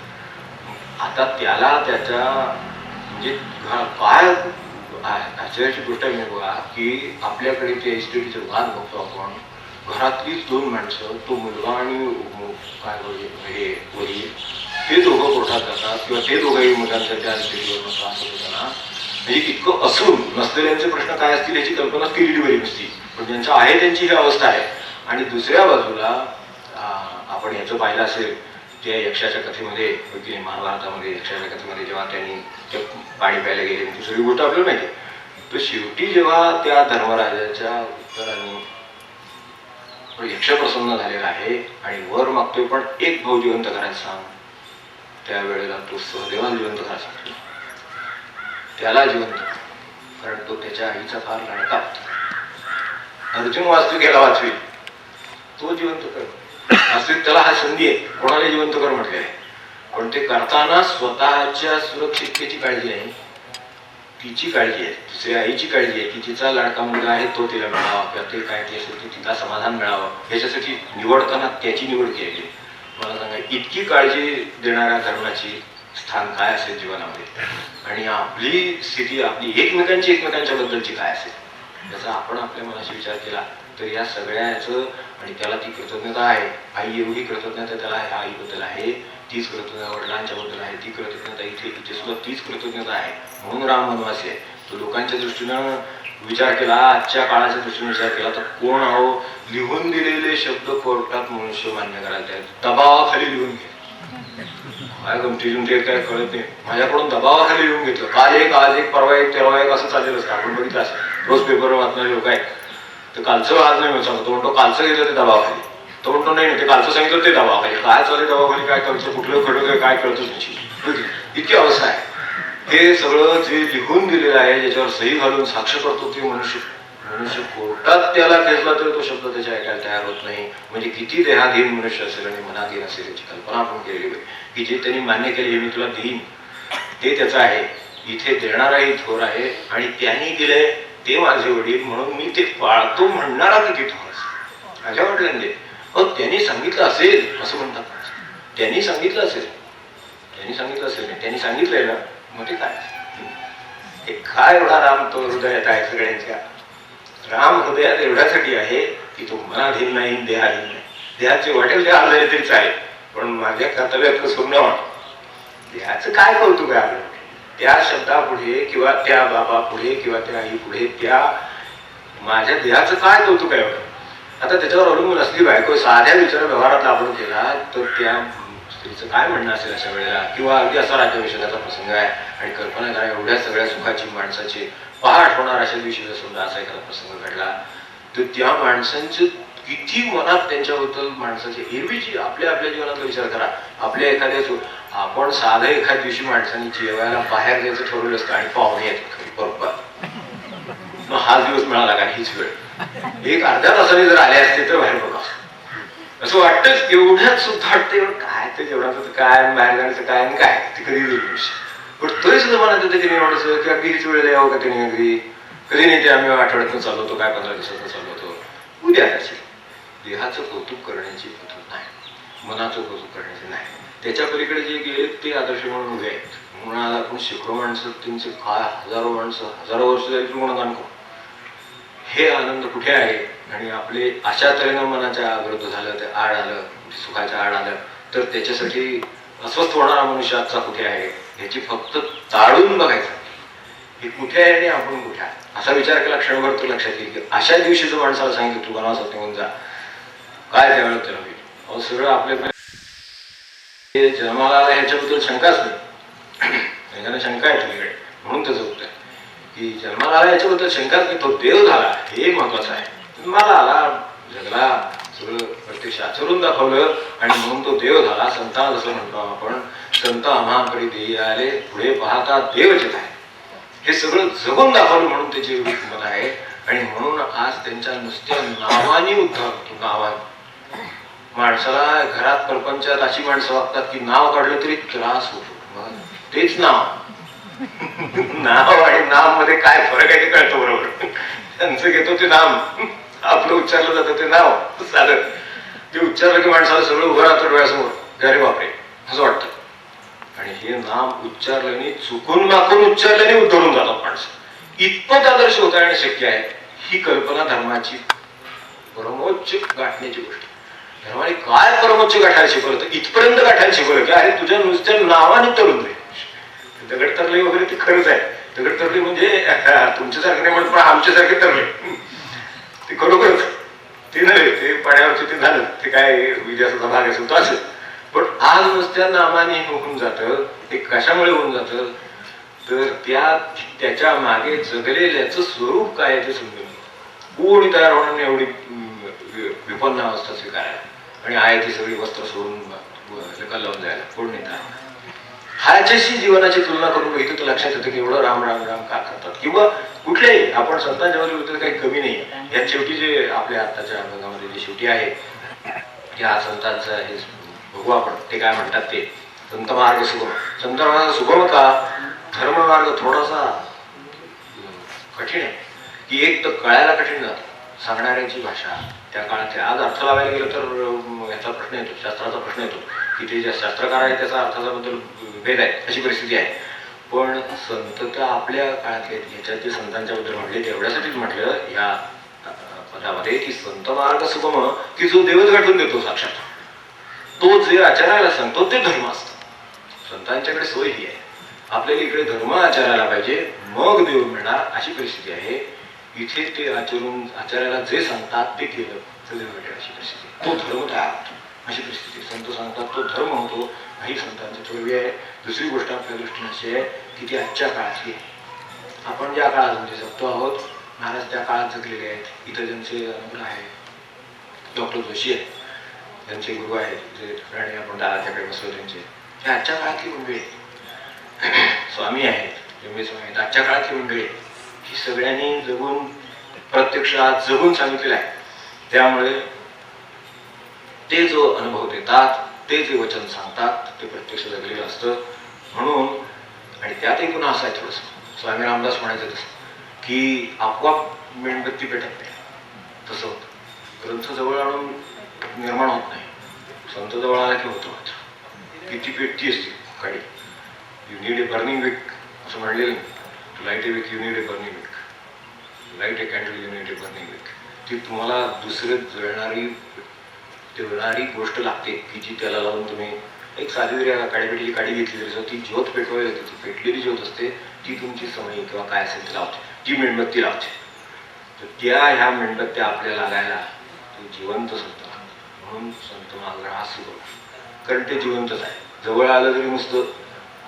आता त्याला त्याच्या म्हणजे काय आश्चर्याची गोष्ट आहे बघा की आपल्याकडे ते एसटीडीचे वाद बघतो आपण. घरातलीच दोन माणसं, तो मुलगा आणि काय हे वडील, ते दोघं कोर्टात जातात किंवा ते दोघंही मुलांच्या त्या एसटीडीवर असं होतं ना. म्हणजे इतकं असून नसलेल्यांचे प्रश्न काय असतील याची कल्पना केलेली बरी नसती, पण ज्यांच्या आहे त्यांची ही अवस्था आहे. आणि दुसऱ्या बाजूला आपण याचं पाहिलं असेल त्या यक्षाच्या कथेमध्ये, महाभारतामध्ये यक्षाच्या कथेमध्ये जेव्हा त्यांनी पाणी प्यायला गेले ती सगळी गोष्ट आपल्याला माहिती आहे. तर शेवटी जेव्हा त्या धर्मराजाच्या उत्तराने यक्ष प्रसन्न झालेला आहे आणि वर मागतोय पण एक भाऊ जिवंत करायला सांग, त्यावेळेला तो सहदेवाला जिवंत करायला सांगतो. त्याला जिवंत, कारण तो त्याच्या आईचा फार लाडका होता. अर्जुन वास्तू गेला वाचवी, तो जिवंत कर वास्तविक त्याला हा संधी आहे. कोणाला जिवंत कर म्हटले आहे, पण ते करताना स्वतःच्या सुरक्षिततेची काळजी नाही, तिची काळजी आहे, दुसऱ्या आईची काळजी आहे की तिचा लाडका मुलगा आहे तो तिला मिळावा किंवा ते काय ते असेल तिला समाधान मिळावं याच्यासाठी निवडताना त्याची निवड केली. मला सांगा इतकी काळजी देणाऱ्या धर्माची स्थान काय असेल जीवनामध्ये, आणि आपली स्थिती आपली एकमेकांच्या बद्दलची काय असेल याचा आपण आपल्या मनाशी विचार केला तर या सगळ्याचं. आणि त्याला ती कृतज्ञता आहे, आई एवढी कृतज्ञता त्याला ह्या आईबद्दल आहे, तीच कृतज्ञता वडिलांच्या बद्दल आहे, ती कृतज्ञता इथे सुद्धा तीच कृतज्ञता आहे. म्हणून राम वनवासी आहे. तो लोकांच्या दृष्टीनं विचार केला, आजच्या काळाच्या दृष्टीने विचार केला तर कोण आहो लिहून दिलेले शब्द कोर्टात मनुष्य मान्य करायला तयार, दबावाखाली लिहून घे. काय गमतीतून ते काय कळत नाही. माझ्याकडून दबावाखाली लिहून घेतलं, काल एक आज एक परवा एक तेव्हा एक असं चाललेलं असतं. आपण बघितलं असं रोज पेपरवर वाचणारे लोक आहेत. तर कालचं आज नाही सांगतो, तो म्हणतो कालचं घेतलं ते दबावाखाली, तो म्हणतो नाही ते कालचं सांगितलं ते दबावाखाली. काय चालू दबावाखाली, काय कळतं कुठलं खडं काय कळतच नाही. इतकी अवस्था आहे. हे सगळं जे लिहून दिलेलं आहे ज्याच्यावर सही घालून साक्ष करतो ते मनुष्य कोर्टात त्याला खेचला तर तो शब्द त्याच्या ऐकायला तयार होत नाही. म्हणजे किती देहाधीन मनुष्य असेल आणि मनाधीन असेल याची कल्पना आपण केलेली आहे की जे त्यांनी मान्य केले हे मी तुला देईन ते त्याचं आहे. इथे देणाराही थोर आहे आणि त्यांनी दिले ते माझे वडील म्हणून मी ते पाळतो म्हणणारा किती थोर माझ्या वडिलांनी. त्यांनी सांगितलं असेल असं म्हणतात. त्यांनी सांगितलं असेल त्यांनी सांगितलंय ना, मग ते काय एवढा राम तो हृदयात आहे सगळ्यांच्या. राम हृदयात एवढ्यासाठी आहे की तो मनाधीन नाही देहाधीन नाही. देहाचे वाटेल ते आले तरीच आहे, पण माझ्या कर्तव्यात कसं न वाटत. देहाचं काय कौतुक आहे आपलं त्या शब्दापुढे किंवा त्या बाबा पुढे किंवा त्या आई पुढे, त्या माझ्या देहाचं काय कौतुक आहे. आता त्याच्यावर अवलंबून असली बायको साध्या विचार व्यवहारातला आपण केला तर त्या स्त्रीचं काय म्हणणं असेल अशा वेळेला. किंवा अगदी असा राज्याभिषेकाचा प्रसंग आहे आणि कल्पना करा एवढ्या सगळ्या सुखाची माणसाची पहाट होणार अशा दिवशी जर समजा असा एखादा प्रसंग घडला तर त्या माणसांचं किती मनात त्यांच्याबद्दल माणसाचे एरवीची आपल्या जीवनातला विचार करा. आपल्या एखाद्याच आपण साधं एखाद्या दिवशी माणसांनी जेवायला बाहेर जायचं ठरवलं असतं आणि पाहुणे येतात बरोबर, मग हा दिवस मिळाला का हीच वेळ एक अर्ध्या तासाने जर आले असते तर बाहेर बघा असं वाटतंच. एवढ्यात सुद्धा वाटतं काय ते जेवणाचं काय बाहेर जाण्याचं काय आणि काय ते कधी दिली पण तरी सुद्धा म्हणत होते की मी एवढंच किंवा हीच वेळेला यावं का त्यांनी कधी नाही. ते आम्ही आठवड्यातून चालवतो काय 15 दिवसातून चालवतो उद्या असेल देहाचं कौतुक करण्याची पद्धत नाही, मनाचं कौतुक करण्याचे नाही. त्याच्या पलीकडे जे गेले ते आदर्श म्हणून उभे आहेत. म्हणून आज आपण शेकडो माणसं, त्यांचे काय हजारो माणसं हजारो वर्ष जाईल गुणगान करू. हे आनंद कुठे आहे? आणि आपले अशा तऱ्हेनं मनाच्या विरुद्ध झालं, ते आड आलं, सुखाच्या आड आलं, तर त्याच्यासाठी अस्वस्थ होणारा मनुष्य आजचा कुठे आहे ह्याची फक्त ताळून बघायचं, हे कुठे आहे आणि आपण कुठे आहे असा विचार केला क्षणभर तर लक्षात येईल की अशा दिवशी जर माणसाला सांगितलं तू वनवासात निघून जा, काय त्यावेळेला त्याला होईल? अहो सगळं आपल्या जन्माला आला ह्याच्याबद्दल शंकाच नाही, त्यांना शंका आहे तुझ्याकडे, म्हणून त्याचं उत्तर की जन्माला आला याच्याबद्दल शंकाच नाही, तो देव झाला हे महत्वाचं आहे. जन्माला आला, जगला, सगळं प्रत्यक्ष आचरून दाखवलं आणि म्हणून तो देव झाला. संतांना जसं म्हणतो आपण, संत आम्हा परी देई आले, पुढे पाहता देवचित आहे, हे सगळं जगून दाखवलं म्हणून त्याची एवढी किंमत आहे. आणि म्हणून आज त्यांच्या नुसत्या नावानी उद्धार होतो, नावानी. माणसाला घरात प्रपंचात अशी माणसं वागतात की नाव काढलं तरी त्रास होतो, तेच नाव. नाव आणि नाम मध्ये काय फरक आहे ते कळतं बरोबर. त्यांचं घेतो ते नाम, आपलं उच्चारलं जातं ते नाव साधं. ते उच्चारलं की माणसाला सगळं उभं राहतं डोळ्यासमोर, अरे बापरे असं वाटतं. आणि हे नाम उच्चारल्याने, चुकून माकून उच्चारल्याने उद्धरून जातात माणसं. इतपत आदर्श होत आहे आणि शक्य आहे. ही कल्पना धर्माची परमोच्च गाठण्याची गोष्ट. धर्माने काय परमोच्च गाठायला शिकवलं, तर इथपर्यंत गाठायला शिकवलं की अरे तुझ्या नुसत्या नावाने तरुण रे. दगड तरले वगैरे ते खरंच आहे. दगड तरले म्हणजे तुमच्यासारखे नाही म्हणत, पण आमच्यासारखे तरले ते खरोखरच ते नव्हे, ते पाण्यावरचे ते झालं, ते काय विद्यासाचा भाग असेल तो असेल. पण आज नुसत्या नामाने होऊन जातं. ते कशामुळे होऊन जातं, तर त्याच्या मागे जगलेल्याचं स्वरूप काय ते समजून कोणी तयार होणं एवढी विपन्न अवस्था स्वीकारायला आणि आहे ती सगळी वस्त्र सोडून लावून जायला कोण नाही तयार. ह्याच्याशी जीवनाची तुलना करून बघितलं तर लक्षात येतं की एवढं राम राम राम का करतात. किंवा कुठलेही आपण संतांच्या मध्ये काही कमी नाही. यात शेवटी जे आपल्या आत्ताच्या भागामध्ये जे शेवटी आहे त्या संतांचं हे बघू आपण, ते काय म्हणतात ते संत मार्ग सुगम. संत मार्ग सुगम का? धर्म मार्ग थोडासा कठीण आहे की एक तर कळायला कठीण जातं, सांगणाऱ्याची भाषा त्या काळात. आज अर्थ लावायला गेलं तर याचा प्रश्न येतो, शास्त्राचा प्रश्न येतो की ते जे शास्त्रकार आहे त्याचा अर्थाचा बद्दल भेद आहे, अशी परिस्थिती आहे. पण संत तर आपल्या काळातले ह्याच्यात जे संतांच्या बद्दल म्हटले तेवढ्यासाठीच म्हटलं या पदामध्ये की संत मार्ग सुगम, की जो देवच गाठून देतो साक्षात, तो जे आचरायला सांगतो ते धर्म असतं. संतांच्याकडे सोय ही आहे. आपल्याला इकडे धर्म आचरायला पाहिजे मग देव मिळणार अशी परिस्थिती आहे. इथे ते आचार्याला जे सांगतात ते केलं तर देव भेटेल अशी परिस्थिती. तो धर्म तयार होतो अशी परिस्थिती. संत सांगतात तो धर्म होतो. ही संतांची थोडी आहे. दुसरी गोष्ट आपल्या दृष्टीने अशी आहे की ती आजच्या काळातली. आपण ज्या काळामध्ये जगतो आहोत, महाराज त्या काळात जगलेले आहेत. इथं ज्यांचे अनुग्रह आहे, डॉक्टर जोशी आहेत, त्यांचे गुरु आहेत, जे राणे आपण दादाच्याकडे बसलो त्यांचे, हे आजच्या काळातली मंडळी आहेत. स्वामी आहेत, जंबे स्वामी आहेत, आजच्या काळातली मंडळी आहेत. ही सगळ्यांनी जगून प्रत्यक्षात जगून सांगितलेलं आहे. त्यामुळे ते जो अनुभव देतात, ते जे वचन सांगतात ते प्रत्यक्ष जगलेलं असतं. म्हणून आणि त्यातही पुन्हा असं आहे थोडंसं, स्वामी रामदास म्हणायचं तसं की आपोआप मेणबत्ती पेटत नाही, तसं होतं. ग्रंथ जवळ आणून निर्माण होत नाही, संत जवळ आला की होतं. किती पेटती असते गाडी. You need a burning wick असं म्हणलेलं. To light a wick you need a burning wick. Light a candle you need a burning wick. ती तुम्हाला दुसरे जळणारी गोष्ट लागते की जी त्याला लावून तुम्ही एक साधी जरी काडीपेटीची काडी घेतली तरी ती ज्योत पेटवायला येते. ती पेटलेली ज्योत असते, ती तुमची समय किंवा काय असेल ती लावते, ती मेणबत्ती लावते. तर त्या ह्या मेणबत्त्या आपल्या लागायला ते जिवंत संत, म्हणून संत मार्ग हा सुरू, कारण ते जिवंतच आहे. जवळ आलं तरी नुसतं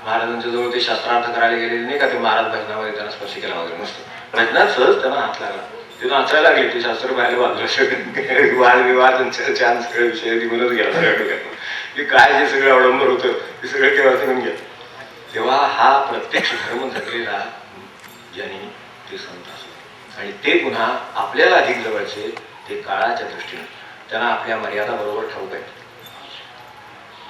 महाराजांच्या जवळ ते शास्त्रार्थ करायला गेलेले नाही का, ते महाराज भजनामध्ये त्यांना स्पर्श केला वगैरे नसतं. भजनात सहज त्यांना हात लागला, ते नाचायला लागले, ते शास्त्र बाहेर बाजूला वादविवाद छान सगळे विषय निघूनच गेला सगळ्या डोक्यात. ते काय जे सगळं अवलंबर होतं ते सगळं तेव्हा निघून गेलं. तेव्हा हा प्रत्यक्ष धर्म जगलेला ज्यांनी ते संत असले आणि ते पुन्हा आपल्याला अधिक जवळचे, ते काळाच्या दृष्टीने त्यांना आपल्या मर्यादा बरोबर ठाऊक आहेत.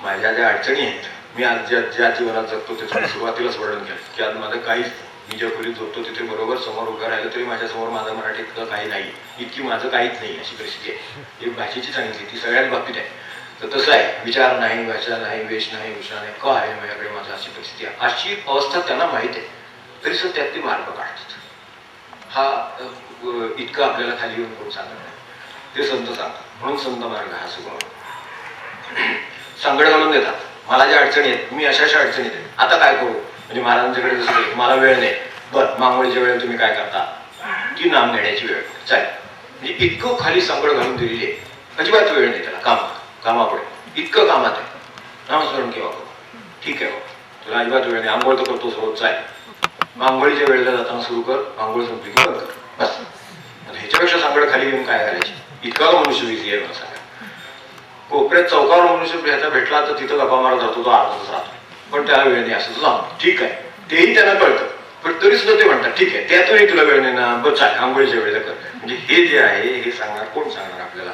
माझ्या ज्या अडचणी आहेत, मी आज ज्या जीवनात जगतो त्याचं सुरुवातीलाच वर्णन केलं की आज माझं काहीच मी ज्या खोलीत झोपतो तिथे बरोबर समोर उभं राहिलं तरी माझ्यासमोर माझा मराठीतलं काही नाही, इतकी माझं काहीच नाही अशी परिस्थिती आहे. एक भाषेची सांगितली ती सगळ्याच बाबतीत आहे. तर तसं आहे, विचार नाही, भाषा नाही, वेश नाही, उषा नाही, का आहे माझ्याकडे माझं अशी परिस्थिती आहे. अशी अवस्था त्यांना माहीत आहे, तरी सुद्धा त्यात ते मार्ग काढतात. हा इतकं आपल्याला खाली येऊन कोण सांगत नाही, ते संत सांगतात. म्हणून संत मार्ग हा सुगम. सांगड घालून देतात, मला ज्या अडचणी आहेत, मी अशा अडचणीत आहे, आता काय करू. म्हणजे महाराजांच्याकडे जसं मला वेळ नाही, बरं मांगोळीच्या वेळेला तुम्ही काय करता, की नाम घेण्याची वेळ चालेल. म्हणजे इतकं खाली सांगड घालून दिलेली आहे, अजिबात वेळ नाही त्याला. कामापुढे इतकं कामात आहे, नामस्मरण केव्हा करू, ठीक आहे तुला अजिबात वेळ नाही, आंघोळ तर करतोस रोज चालेल, आंघोळीच्या वेळेला जाताना सुरू कर, आंघोळ संपली की बंद कर, बस. ह्याच्यापेक्षा सांगड खाली घेऊन काय करायची. इतका मनुष्य बिझी आहे मला सांगा. कोपऱ्यात चौकावर मनुष्य भेटला तर तिथं गप्पा मारत राहतो, तो अर्धा तास राहतो, पण त्याला वेळ नाही असं सांगतो. ठीक आहे, तेही त्यांना कळतं, पण तरी सुद्धा ते म्हणतात ठीक आहे त्यातही तुला वेळ नाही ना, बस चालेल आंघोळीच्या वेळेला कर. म्हणजे हे जे आहे हे सांगणार कोण सांगणार आपल्याला.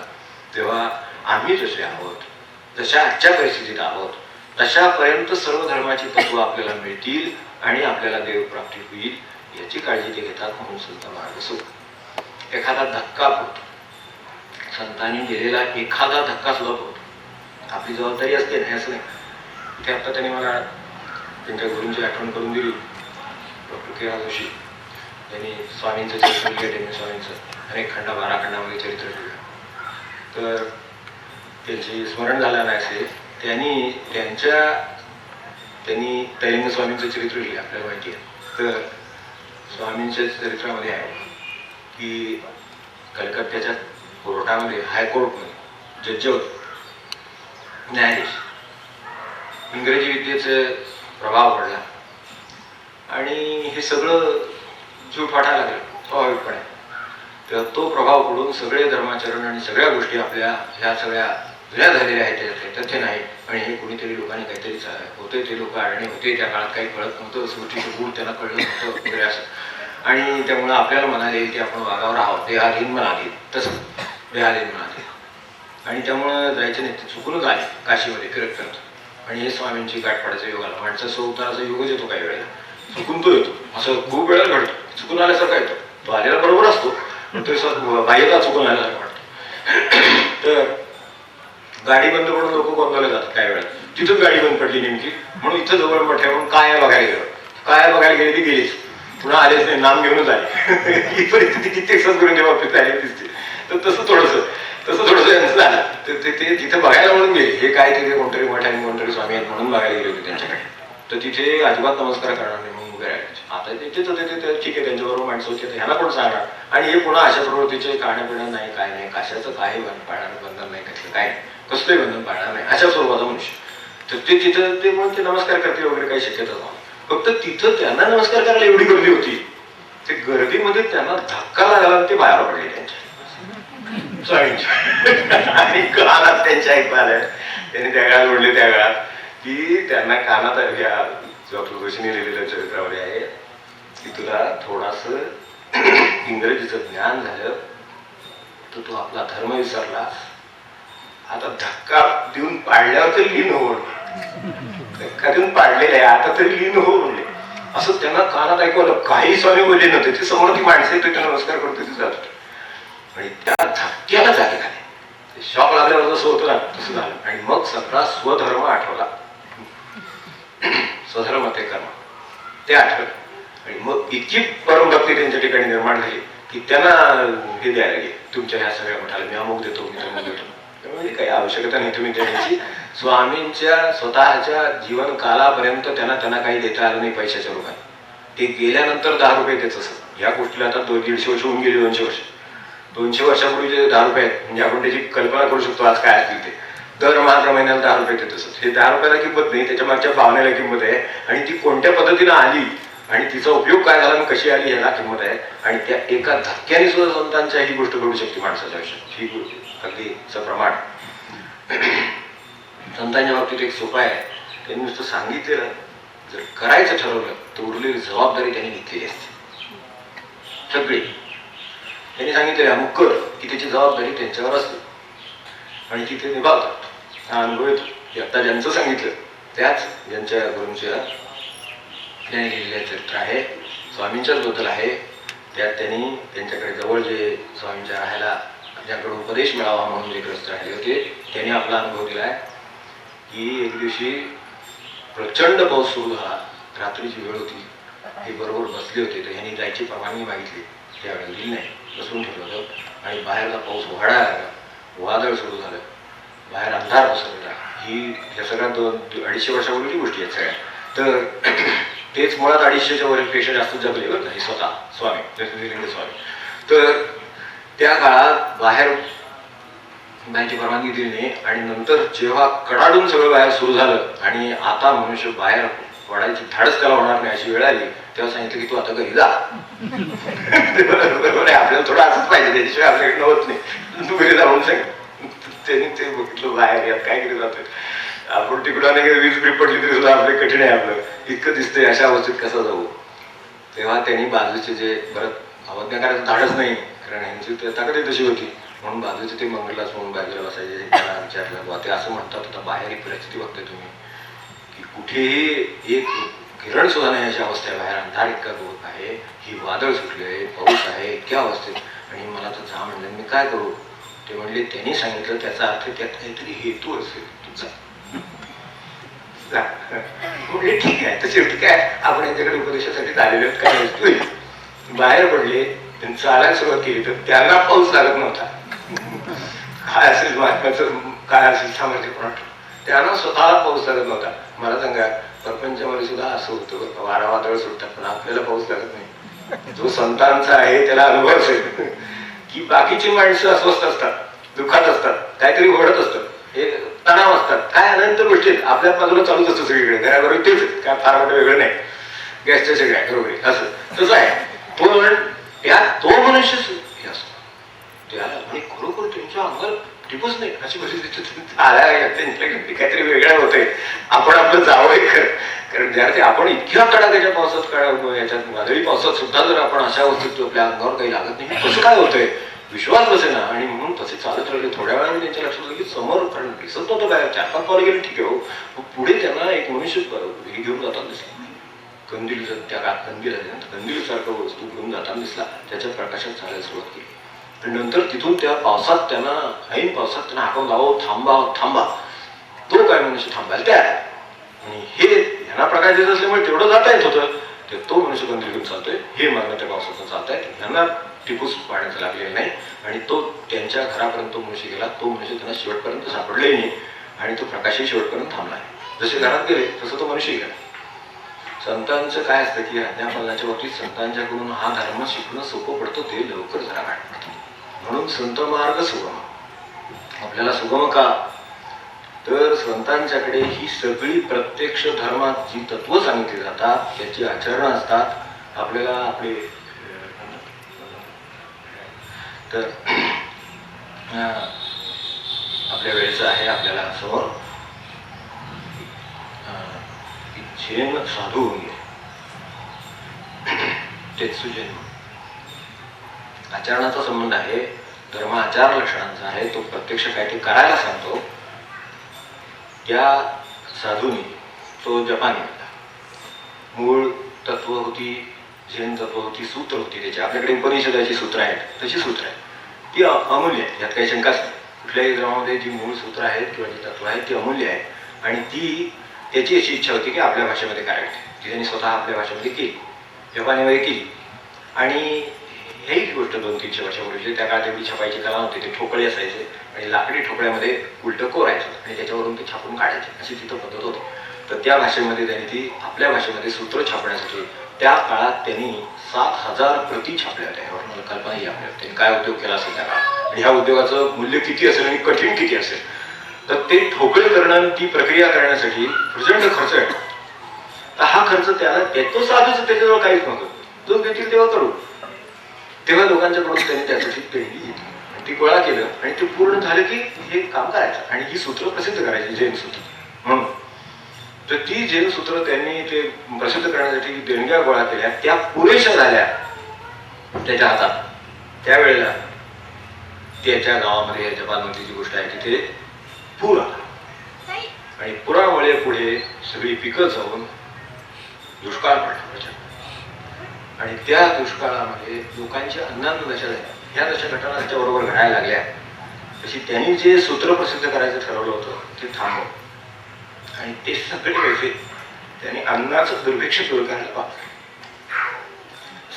तेव्हा आम्ही जसे आहोत, जशा आजच्या परिस्थितीत आहोत, तशापर्यंत सर्व धर्माची तत्व आपल्याला मिळतील आणि आपल्याला देवप्राप्ती होईल याची काळजी ते घेतात. म्हणून संत मार्ग सुख. एखादा धक्का पडतो, संतांनी दिलेला एखादा धक्का सुद्धा पडतो, आपली जबाबदारी असते नाही असं नाही. इथे आता त्यांनी मला त्यांच्या गुरूंची आठवण करून दिली. डॉक्टर के जोशी त्यांनी स्वामींचं चरित्र लिहिलं, त्यांनी स्वामींचं अनेक खंडा 12 खंडामध्ये चरित्र लिहिलं. तर त्यांचे स्मरण झालं नाही असे त्यांनी तैलिंग स्वामींचं चरित्र लिहिलं, आपल्याला माहिती आहे. तर स्वामींच्या चरित्रामध्ये आहे की कलकत्त्याच्या कोर्टामध्ये, हायकोर्टमध्ये जज होते, न्यायाधीश. इंग्रजी विद्येचा प्रभाव पडला आणि हे सगळं झूट वाटायला लागलं स्वाभाविकपणे. तर तो प्रभाव पडून सगळे धर्माचरण आणि सगळ्या गोष्टी आपल्या ह्या सगळ्या जुन्या झालेल्या आहेत, त्याच्यातले तथ्य नाही. आणि हे कोणीतरी लोकांनी काहीतरी होते, ते लोक अडणे होते, त्या काळात काही कळत नव्हतं, स्मृतीचं गुण त्यांना कळलं नव्हतं वगैरे असं. आणि त्यामुळं आपल्याला म्हणाले की आपण वागावर आहोत, देहाधीन म्हणाले, तसं देहाधीन म्हणाले. आणि त्यामुळं जायचं नाही, ते चुकूनच आले काशीमध्ये फिरत फिरत. आणि हे स्वामींची गाठपाडाचा योग आला. माणसाचा उताराचा योगच येतो काही वेळेला, चुकून तो येतो, असं खूप वेळा घडतो, चुकून आल्यासारखा येतो. तो आलेला बरोबर असतो, पण तो बाह्यता चुकून आल्यासारखा वाटतो. तर गाडी बंद पडून लोक गोंधळले जातात काही वेळा. तिथून गाडी बंद पडली नेमकी, म्हणून इथं जवळ मोठ्या म्हणून काय बघायला गेलं, काय बघायला गेले ती गेलीच, पुन्हा आलेच नाही, नाम घेऊनच आले. ही परिस्थिती कित्येक सद्गुरूंच्या बाबतीत झाली दिसते. तर तसं थोडंसं यांचं झालं. तर ते तिथं बघायला म्हणून गेले. हे काय तिथे कोणतरी मोठ्याने कोणतरी स्वामी आहेत म्हणून बघायला गेले होते त्यांच्याकडे. तर तिथे अजिबात नमस्कार करणार नाही म्हणून उभे राहायचे. आता तिथेच होते ते, ठीक आहे त्यांच्याबरोबर माणसं होते, ह्याला कोण सांगणार. आणि हे पुन्हा अशा प्रवृत्तीचे खाण्यापिणं नाही, काय नाही, कशाचं काही पाळणार बंधन नाही, कसलं काय कसलंही बंधन पाळणार नाही, अशा स्वरूपाचा मनुष्य. तर ते तिथं ते म्हणून ते नमस्कार करतील वगैरे काही शक्यता नव्हती. फक्त तिथं त्यांना नमस्कार करायला एवढी गर्दी होती, ते गर्दीमध्ये त्यांना धक्का लागला, ते बाहेर पडले त्यांच्या आणि कानात त्यांच्या ऐकू आलं. त्यांनी त्या काळात म्हणले, त्या काळात की त्यांना कानात ह्या डॉक्टर जोशीने लिहिलेल्या चरित्रामध्ये आहे की तुला थोडास इंग्रजीचं ज्ञान झालं तर तू आपला धर्म विसरलास, आता धक्का देऊन पाडल्यावर तरी लीन हो, धक्का देऊन पाडलेला आहे आता तरी लीन हो म्हणले. असं त्यांना कानात ऐकू आलं. काही स्वामी बोलले नव्हते, ते समोर ती माणसं येते, ते नमस्कार करतो, ते जात आणि त्या धक्क्याला जागे झाले. शॉक लागल्यावर जसं होतं ना तसं झालं. आणि मग सगळा स्वधर्म आठवला, स्वधर्म ते कर्म ते आठवलं. आणि मग इतकी परमभक्ती त्यांच्या ठिकाणी निर्माण झाली की त्यांना हे द्यायला गेले, तुमच्या ह्या सगळ्या मठाला मी अमुक देतो, मी तमुक देतो. त्यामुळे काही आवश्यकता नाही तुम्ही देण्याची. स्वामींच्या स्वतःच्या जीवन कालापर्यंत त्यांना काही देता आलं नाही पैशाच्या रूपाने. ते गेल्यानंतर 10 रुपये देत असत. या गोष्टीला आता 150 वर्ष होऊन गेली, 200 वर्ष. 200 वर्षापूर्वीचे 10 रुपये आहेत, म्हणजे आपण त्याची कल्पना करू शकतो आज काय असतील ते. दर महिन्याला 10 रुपये देत असत. हे 10 रुपयाला किंमत नाही, त्याच्या मागच्या भावनेला किंमत आहे. आणि ती कोणत्या पद्धतीनं आली आणि तिचा उपयोग काय झाला, कशी आली ह्याला किंमत आहे. आणि त्या एका धक्क्याने सुद्धा संतांच्या ही गोष्ट घडू शकते माणसाच्या आयुष्यात. ही अगदीचं प्रमाण संतांच्या बाबतीत एक सोपा आहे. त्यांनी नुसतं सांगितलेलं, जर करायचं ठरवलं तर उरलेली जबाबदारी त्यांनी घेतलेली असते सगळी. त्यांनी सांगितलेलं अमुक कर की त्याची जबाबदारी त्यांच्यावर असते आणि तिथे निभावतात. हा अनुभव येतो. आता ज्यांचं सांगितलं त्याच ज्यांच्या गुरूंच्या ज्यांनी लिहिलेलं चरित्र आहे स्वामींच्याच बद्दल आहे. त्यात त्यांनी त्यांच्याकडे जवळ जे स्वामींच्या राहायला ज्यांकडे उपदेश मिळावा म्हणून जे ग्रस्त राहिले होते त्यांनी आपला अनुभव दिला आहे की एक दिवशी प्रचंड पाऊस सुरू झाला. रात्रीची वेळ होती. हे बरोबर बसले होते तर ह्यांनी जायची परवानगी मागितली. त्यावेळी दिली नाही. बसून ठेवलं होतं आणि बाहेरचा पाऊस वाढायला लागला. वादळ सुरू झालं. बाहेर अंधार पसरला. ही ह्या सगळ्या 200-250 वर्षापूर्वीची गोष्टी आहेत सगळ्या. तर तेच मुळात 250च्या वरीलपेक्षा जास्त जगले बरं का हे स्वतः स्वामी दत्तात्रय स्वामी. तर त्या काळात बाहेर जायची परवानगी दिली नाही आणि नंतर जेव्हा कडाडून सगळं बाहेर सुरू झालं आणि आता मनुष्य बाहेर पडायची धाडस त्याला होणार नाही अशी वेळ आली तेव्हा सांगितलं की तू आता घरी जा. बरोबर आहे. आपल्याला थोडं असंच पाहिजे त्याच्याशिवाय आपल्याकडे होत नाही. तू घरी जा म्हणून सांग. त्यांनी ते बघितलं बाहेर यात काय केलं जातं. आपण तिकडं नाही वीज बीज पडली तरी सुद्धा आपलं कठीण आहे. आपलं इतकं दिसतंय अशा अवस्थेत कसं जाऊ. तेव्हा त्यांनी बाजूचे जे परत अवज्ञा करायचं धाडच नाही कारण ह्यांची ताकद तशी होती म्हणून बाजूचे ते मंगलदास म्हणून बाजूला बसायचे. त्यांना विचारलं बुवा ते असं म्हणतात आता बाहेर ही परिस्थिती बघताय तुम्ही की कुठेही एक किरण सुद्धा नाही अशा अवस्था आहे. बाहेर अंधार इतका दूर आहे. ही वादळ सुटले पाऊस आहे इतक्या अवस्थेत आणि मला तर जा म्हणलं मी काय करू. ते म्हणले त्यांनी सांगितलं त्याचा अर्थ त्यात काहीतरी हेतू असेल तुझा. म्हणजे ठीक आहे तशी ठीक आहे आपण यांच्याकडे उपदेशासाठी आलेले आहेत काय वस्तू बाहेर पडले त्यांनी चालायला सुरुवात केली तर त्यांना पाऊस लागत नव्हता. काय असेल महात्म्याचं काय असेल सामर्थ्य कोणा त्यांना स्वतःला पाऊस लागत नव्हता. मला सांगा प्रपंचामध्ये सुद्धा असं होतं वारा वादळ सुटतात पण आपल्याला पाऊस लागत नाही. जो संतांचा आहे त्याला अनुभव असेल की बाकीची माणसं अस्वस्थ असतात दुःखात असतात काहीतरी ओढत असतात हे तणाव असतात काय अनंत गोष्टी आपल्या बाजूला चालूच असतं सगळीकडे घराबरोबर तेच काय फार मोठं वेगळं नाही. गॅसच्या सगळ्या बरोबर असं तसं आहे. पण तो मनुष्य हे असतो त्याला आणि खरोखर त्यांच्या अंगावर टिपूच नाही अशी परिस्थिती त्यांच्याकडे काहीतरी वेगळं होतंय. आपण आपलं जावंय खरं कारण ज्यावेळी आपण इतक्या कडाक्याच्या पावसात याच्यात वादळी पावसात सुद्धा जर आपण अशा वस्तू आपल्या अंगावर काही लागत नाही कसं काय होतंय विश्वास बसे ना आणि म्हणून तसे चालत राहिले. थोड्या वेळाने त्यांच्या लक्षात आलं की समोर कारण दिसत नव्हतं बाहेर 4-5 पावलं गेले ठीक आहे हो. पुढे त्यांना एक मनुष्य हे घेऊन जाताना दिसला. कंदील त्या काळात कंदील आहे कंदील सारखा वस्तू घेऊन जाताना दिसला. त्याच्या प्रकाशात चालायला सुरुवात केली आणि नंतर तिथून त्या पावसात त्यांना ऐन पावसात त्यांना हाकून लावो थांबा थांबा. तो काय मनुष्य थांबायला तयार आणि हे ह्यांना प्रकाश देत असल्यामुळे तेवढं जाता येत होतं ते तो मनुष्य कंदील घेऊन चालतोय हे मार्ग त्या पावसातून चालतायत. ह्यांना टिपूस पाण्याचं लागलेलं नाही आणि तो त्यांच्या घरापर्यंत तो मनुष्य गेला. तो मनुष्य त्यांना शेवटपर्यंत सापडलाही नाही आणि तो प्रकाशही शेवटपर्यंत थांबला आहे. जसे घरात गेले तसं तो मनुष्य गेला. संतांचं काय असतं की आज्ञापालनाच्या बाबतीत संतांच्याकडून हा धर्म शिकणं सोपं पडतं ते लवकर जरा गाठ पडतं. म्हणून संत मार्ग सुगम. आपल्याला सुगम का तर संतांच्याकडे ही सगळी प्रत्यक्ष धर्मात जी तत्व सांगितली जातात त्याची आचरणं असतात. आपल्याला आपले तर आपल्या वेळेचं आहे आपल्याला समोर जैन साधू होऊन गेले. तेच जैन आचरणाचा संबंध आहे. धर्म आचार लक्षणांचा आहे. तो प्रत्यक्ष काहीतरी करायला सांगतो. त्या साधूंनी तो जपानी होता. मूळ तत्व होती जैन तत्व होती सूत्र होती त्याची आपल्याकडे उपनिषदाची सूत्र आहेत तशी सूत्र आहेत ती अमूल्य आहेत. यात काही शंकाच नाही. कुठल्याही धर्मामध्ये जी मूळ सूत्र आहेत किंवा जी तत्व आहेत ती अमूल्य आहेत आणि ती त्याची अशी इच्छा होती की आपल्या भाषेमध्ये करावी ती त्यांनी स्वतः आपल्या भाषेमध्ये केली जपानीमध्ये केली. आणि हेही गोष्ट 200-300 वर्षापूर्वीची त्या काळात एवढी छापायची कला होती. ते ठोकळे असायचे आणि लाकडी ठोकळ्यामध्ये उलटं कोरायचं आणि त्याच्यावरून ते छापून काढायचे अशी तिथं पद्धत होती. तर त्या भाषेमध्ये त्यांनी ती आपल्या भाषेमध्ये सूत्र छापण्यासाठी त्या काळात त्यांनी 7,000 प्रती छापल्या होत्या. यावर मला कल्पना ही आपल्याला त्यांनी काय उद्योग केला असेल त्या काळात आणि ह्या उद्योगाचं मूल्य किती असेल आणि कठीण किती असेल. तर ते ठोकळे करणं ती प्रक्रिया करण्यासाठी प्रचंड खर्च आहे. तर हा खर्च त्याला तो साधूच त्याच्याजवळ काहीच नव्हतं. जो घेतील तेव्हा करू तेव्हा लोकांच्याकडून त्यांनी त्यासाठी देणगी घेतली ती गोळा केलं आणि ते पूर्ण झालं की हे काम करायचं आणि ही सूत्र प्रसिद्ध करायची जैन सूत्र म्हणून. तर ती जैन सूत्र त्यांनी ते प्रसिद्ध करण्यासाठी देणग्या गोळा केल्या. त्या पुरेशा झाल्या त्याच्या हातात. त्यावेळेला त्याच्या गावामध्ये जपानमध्ये जी गोष्ट आहे तिथे पूर आला आणि पुरामुळे पुढे सगळी पिकं जाऊन दुष्काळ पडला. आणि त्या दुष्काळामध्ये लोकांची अन्नान्न दशा झाल्या. ह्या दशा घटना त्याच्याबरोबर घडायला लागल्या. तशी त्यांनी जे सूत्र प्रसिद्ध करायचं ठरवलं होतं ते थांबव आणि ते सगळे पैसे त्यांनी अन्नाचं दुर्भिक्ष दूर करायला वापरले.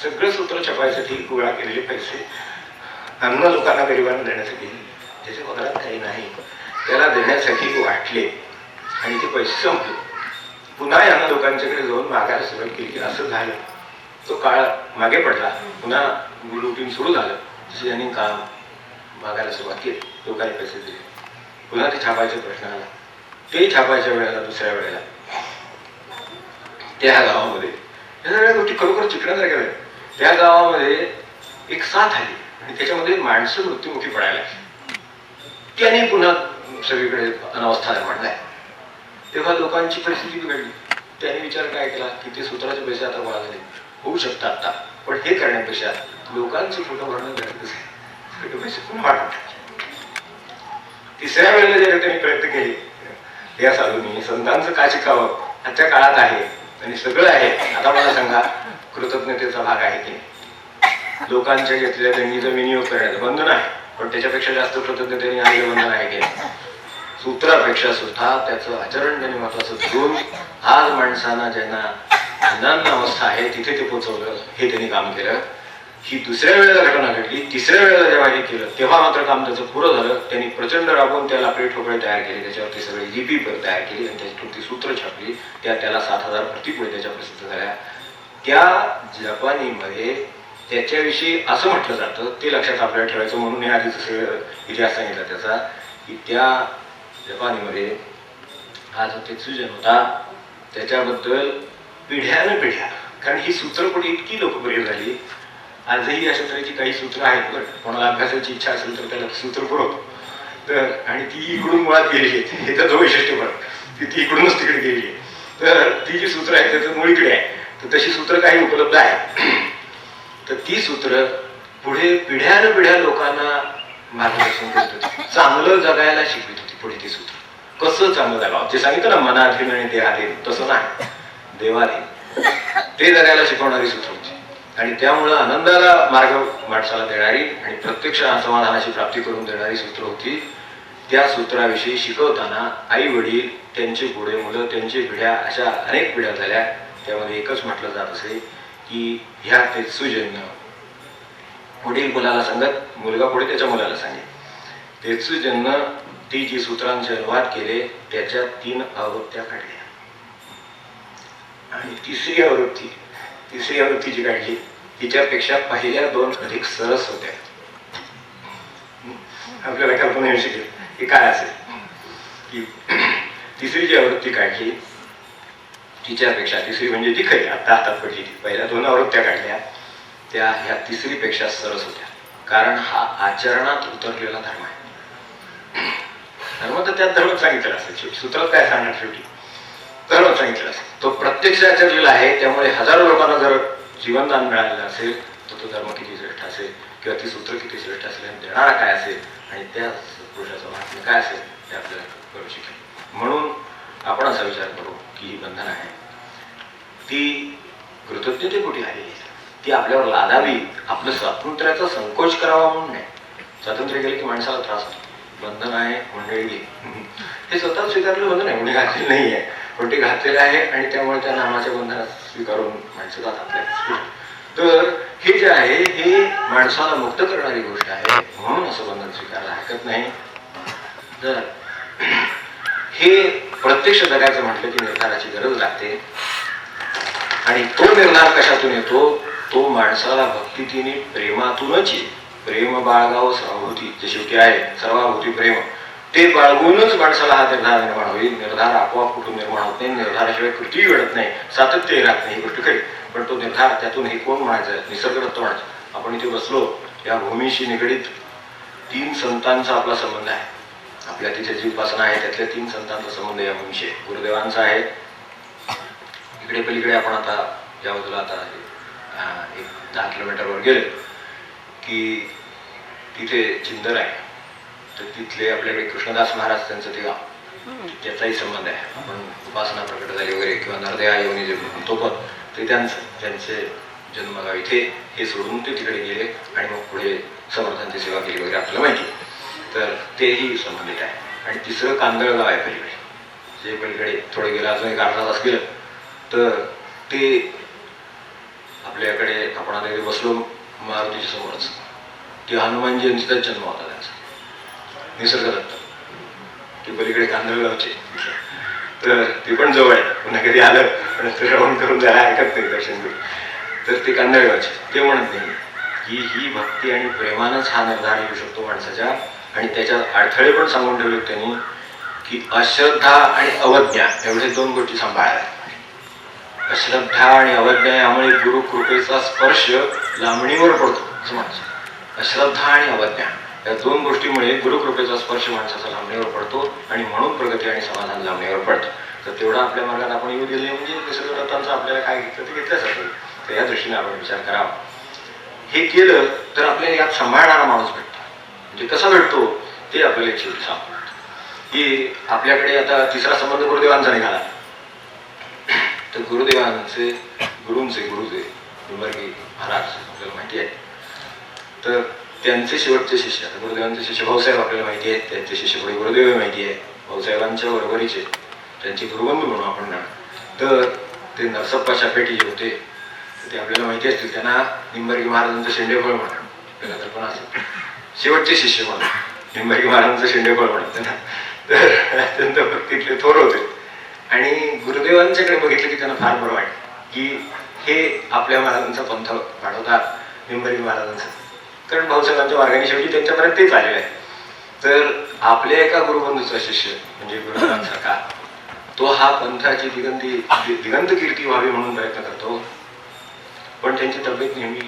सगळं सूत्र छपायसाठी गोळा केलेले पैसे अन्न लोकांना गरिबांना देण्यासाठी, ज्याच्या पदरात काही नाही त्याला देण्यासाठी वाटले आणि ते पैसे संपले. पुन्हा यांना लोकांच्याकडे जाऊन मागायला सुरुवात केली. असं झालं. तो काळ मागे पडला. पुन्हा रुटीन सुरू झालं. जसे यांनी काम मागायला सुरुवात केली. लोकांनी पैसे दिले. पुन्हा ते छापायचा प्रश्न आला. ते छापायच्या वेळेला दुसऱ्या वेळेला त्या गावामध्ये या सगळ्या गोष्टी खरोखर चिकण्यासारख्या झाल्या. त्या गावामध्ये एक साथ आली आणि त्याच्यामध्ये माणसं मृत्युमुखी पडायला लागली. त्याने पुन्हा सगळीकडे अनावस्था निर्माण झाली. तेव्हा लोकांची परिस्थिती बिघडली. त्याने विचार काय केला की ते सूत्राचे पैसे आता गोळा झाले होऊ शकतात आता, पण हे करण्यापेक्षा लोकांचे फोटो भरणं गरजेचं आहे. पैसे पुन्हा वाटून टाकले. तिसऱ्या वेळेला ज्यावेळी त्यांनी प्रयत्न केले या साधूंनी संतांचं का शिकावं आजच्या काळात आहे आणि सगळं आहे. आता मला सांगा कृतज्ञतेचा भाग आहे की लोकांच्या घेतलेल्या देणगीचा विनियोग करण्याचं बंधन आहे, पण त्याच्यापेक्षा जास्त कृतज्ञतेने आलेलं बंधन आहे की सूत्रापेक्षा सुद्धा त्याचं आचरण त्यांनी महत्वाचं घेऊन आज माणसांना ज्यांना अन्नान्न अवस्था आहे तिथे ते पोहोचवलं. हे त्यांनी काम केलं. ही दुसऱ्या वेळेला घटना घडली. तिसऱ्या वेळेला जेव्हा हे केलं तेव्हा मात्र काम त्याचं पुरं झालं. त्यांनी प्रचंड राबवून त्या लाकडी ठोकळे तयार केले. त्याच्यावरती सगळी लिपी तयार केली आणि त्याच्यातून ती सूत्र छापली. त्याला 7,000 प्रतिपुळे त्याच्या प्रसिद्ध झाल्या. त्या जपानीमध्ये त्याच्याविषयी असं म्हटलं जातं, ते लक्षात आपल्याला ठेवायचं म्हणून हे आधीचं सगळं इतिहास सांगितला त्याचा, की त्या जपानीमध्ये हा जो तेत्सुजन होता त्याच्याबद्दल पिढ्यानं पिढ्या, कारण ही सूत्रपणी इतकी लोकप्रिय झाली. आजही अशा तऱ्हेची काही सूत्र आहेत. बरं, कोणाला अभ्यासाची इच्छा असेल तर त्याला सूत्र पुरवतो. तर आणि ती इकडून मुळात गेलेली आहे. हे त्याचं वैशिष्ट्य पण ती इकडूनच तिकडे गेलेली आहे. तर ती जी सूत्र आहेत त्याचं मूळ इकडे आहे. तर तशी सूत्र काही उपलब्ध आहेत. तर ती सूत्र पुढे पिढ्यानं पिढ्या लोकांना मार्गदर्शन करत होती. चांगलं जगायला शिकवित होती. पुढे ती सूत्र कसं चांगलं जगावं ते सांगितलं ना, मनाधीन आणि देहाधीन. तसं नाही, देवाधीन ते जगायला शिकवणारी सूत्र होती. आणि त्यामुळं आनंदाला मार्ग माणसाला देणारी आणि प्रत्यक्ष समाधानाची प्राप्ती करून देणारी सूत्र होती. त्या सूत्राविषयी शिकवताना आई वडील, त्यांचे पुढे मुलं, त्यांची पिढ्या, अशा अनेक पिढ्या झाल्या. त्यामध्ये एकच म्हटलं जात असे की ह्या तेत्सुजननं वडील मुलाला सांगत, मुलगा पुढे त्याच्या मुलाला सांगे. तेत्सुजननं ती जी सूत्रांचे अनुवाद केले त्याच्या 3 आवृत्त्या काढल्या आणि तिसरी आवृत्ती जी काढली तिच्यापेक्षा पहिल्या 2 अधिक सरस होत्या. आपल्याला कल्पना येऊ शकेल की काय असेल की तिसरी जी आवृत्ती काढली तिच्यापेक्षा, तिसरी म्हणजे ती खरी आता हातात पडली, ती पहिल्या 2 आवृत्त्या काढल्या त्या ह्या तिसरीपेक्षा सरस होत्या. कारण हा आचरणात उतरलेला धर्म आहे. धर्म तर त्यात धर्म सांगितलेला असेल. शेवटी सूत्रात काय सांगणार, शेवटी धर्म सांगितलेला असेल. तो प्रत्यक्ष आचरलेला आहे. त्यामुळे हजारो लोकांना जर जीवनदान मिळालेलं असेल तर तो धर्म किती श्रेष्ठ असेल किंवा ती सूत्र किती श्रेष्ठ असेल आणि देणारा काय असेल आणि त्या पुरुषाचं महात्म्य काय असेल हे आपल्याला कळू शकेल. म्हणून आपण असा विचार करू की ही बंधन आहे ती कृतज्ञतेपोटी आलेली आहे. ती आपल्यावर लादावी. आपलं स्वातंत्र्याचा संकोच करावा म्हणून नाही. स्वातंत्र्य गेले की माणसाला त्रास होतो. बंधन आहे मंडळी हे स्वतः स्वीकारलेलं बंधन आहे, कोणी घातलेलं नाही आहे, पण ते घातलेलं आहे आणि त्यामुळे त्या नामाच्या बंधनात स्वीकारून माणसं जातात आपल्या. तर हे जे आहे हे माणसाला मुक्त करणारी गोष्ट आहे. म्हणून असं बंधन स्वीकारायला हरकत नाही. तर हे प्रत्यक्ष जगायचं म्हटलं की निर्धाराची गरज लागते आणि तो निर्धार कशातून येतो, तो माणसाला भक्तितीने प्रेमातूनच येईल. प्रेम बाळगावं सर्वभूती, जे शेवटी आहे सर्वाभूती प्रेम, ते बाळगूनच माणसाला हा निर्धार निर्माण होईल. निर्धार आपोआप कुठून निर्माण होत नाही. निर्धाराशिवाय कृती घडत नाही, सातत्य राहत नाही, ही गोष्ट खरी. पण तो निर्धार त्यातून हे कोण म्हणायचं, निसर्गदत्त म्हणायचं. आपण इथे बसलो, या भूमीशी निगडीत 3 संतांचा आपला संबंध आहे. आपल्या तिथे जी उपासना आहे त्यातल्या 3 संतांचा संबंध या भूमीशी आहे. गुरुदेवांचा आहे. इकडे पलीकडे आपण आता या बाजूला आता एक 10 किलोमीटरवर गेले की तिथे चिंदर आहे. तर तिथले आपल्याकडे कृष्णदास महाराज त्यांचं ते गाव, त्याचाही संबंध आहे. आपण उपासना प्रकट झाली वगैरे किंवा नरदया येऊन जे म्हणतो पण ते त्यांचे जन्मगाव इथे हे सोडून ते तिकडे गेले आणि मग पुढे समर्थांची सेवा केली वगैरे आपल्याला माहिती. तर तेही संबंधित आहे. आणि तिसरं कांदळगाव आहे पलीकडे, जे पलीकडे थोडे गेलं अजून एक अर्धा तास गेलं तर ते आपल्याकडे आपण आता बसलो मारुतीच्या समोरच, ते हनुमान जयंतीचाच जन्म होता त्यांचा, निसर्गदत्त, ते पलीकडे कांदळगावचे. तर ते पण जवळ आहे, पुन्हा कधी आलं पण राऊंड करून जायला ऐकत नाही दर्शन घेऊन. तर ते कांदळगावचे. ते म्हणत नाही की ही भक्ती आणि प्रेमानंच हा निर्धार येऊ शकतो माणसाच्या. आणि त्याच्यात अडथळे पण सांगून ठेवले त्यांनी की अश्रद्धा आणि अवज्ञा एवढे दोन गोष्टी सांभाळाव्या. अश्रद्धा आणि अवज्ञा यामुळे गुरु कृपेचा स्पर्श लांबणीवर पडतो असं म्हणायचं. अश्रद्धा आणि अवज्ञा या दोन गोष्टीमुळे गुरुकृपेचा स्पर्श माणसाचा लांबणीवर पडतो आणि म्हणून प्रगती आणि समाधान लांबणीवर पडतं. तर तेवढा आपल्या मार्गात आपण येऊ दिले म्हणजे निसर्गदत्तांचं आपल्याला काय घेतलं ते घेतल्यासारखं. तर या दृष्टीने आपण विचार करावा. हे केलं तर आपल्याला यात सांभाळणारा माणूस भेटतो. म्हणजे कसा भेटतो ते आपल्याला एक शेवटी सांगतो की आपल्याकडे आता तिसरा संबंध गुरुदेवांचा निघाला. तर गुरुदेवांचे गुरुंचे निंबार्की महाराज आपल्याला माहिती आहे. तर त्यांचे शेवटचे शिष्य, आता गुरुदेवांचे शिष्य भाऊसाहेब आपल्याला माहिती आहेत, त्यांचे शिष्य पुढे गुरुदेव माहिती आहे, भाऊसाहेबांच्या बरोबरीचे त्यांचे गुरुबंधू म्हणून आपण ना. तर ते नरसप्पा शापेटी जे होते ते आपल्याला माहिती असतील. त्यांना निंबार्की महाराजांचं शेंडेफळ म्हणा आपल्याला कल्पना असेल. शेवटचे शिष्य म्हणून निंबार्की महाराजांचं शेंडेफळ म्हणत त्यांना. तर अत्यंत भक्तीतले थोर होते. आणि गुरुदेवांच्याकडे बघितलं की त्यांना फार बरं वाटलं की हे आपल्या महाराजांचा पंथ वाढवतात निंबार्की महाराजांचा. कारण भाऊसाहेबांच्या मार्गाने शेवटी त्यांच्यापर्यंत तेच आलेलं आहे. तर आपल्या एका गुरुबंधूचा शिष्य म्हणजे गुरुदेवांसारखा तो हा पंथाची दिगंत कीर्ती व्हावी म्हणून प्रयत्न करतो. पण त्यांची तब्येत नेहमी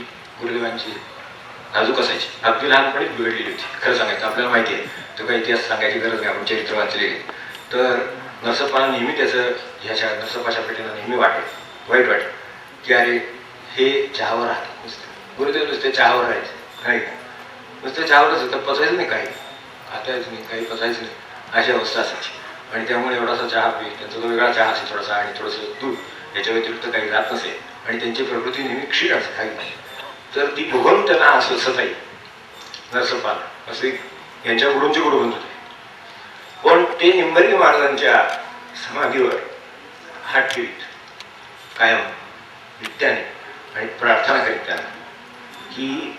गुरुदेवांची नाजूक असायची. अगदी लहानपणीच बिघडलेली होती खरं सांगायचं. आपल्याला माहिती आहे, तो काही इतिहास सांगायची गरज नाही, आपण चरित्र वाचलेले. तर नरसप्पाला नेहमी त्याचं ह्याच्या नरसप्पा शापेटीला नेहमी वाईट वाटत की अरे हे चहावर राहतात नुसते. गुरुदेव नुसते चहावर राहायचे नाही का, नुसतं चहावरच होतं, पचायचं नाही, काही खातायचं नाही, काही पचायचं नाही, अशी अवस्था असायची. आणि त्यामुळे एवढासा चहा पी, त्यांचा तो वेगळा चहा असे थोडासा आणि थोडंसं दूध याच्या व्यतिरिक्त काही जात नसे. आणि त्यांची प्रकृती नेहमी क्षीण असे काही नाही. तर ती बघून त्यांना असं सताई नरसप्पाला असे यांच्या गुरूंचे गुरुबंध होते. पण ते निंबार्की महाराजांच्या समाधीवर हात ठेवीत कायम नित्याने आणि प्रार्थना करीत त्यांना की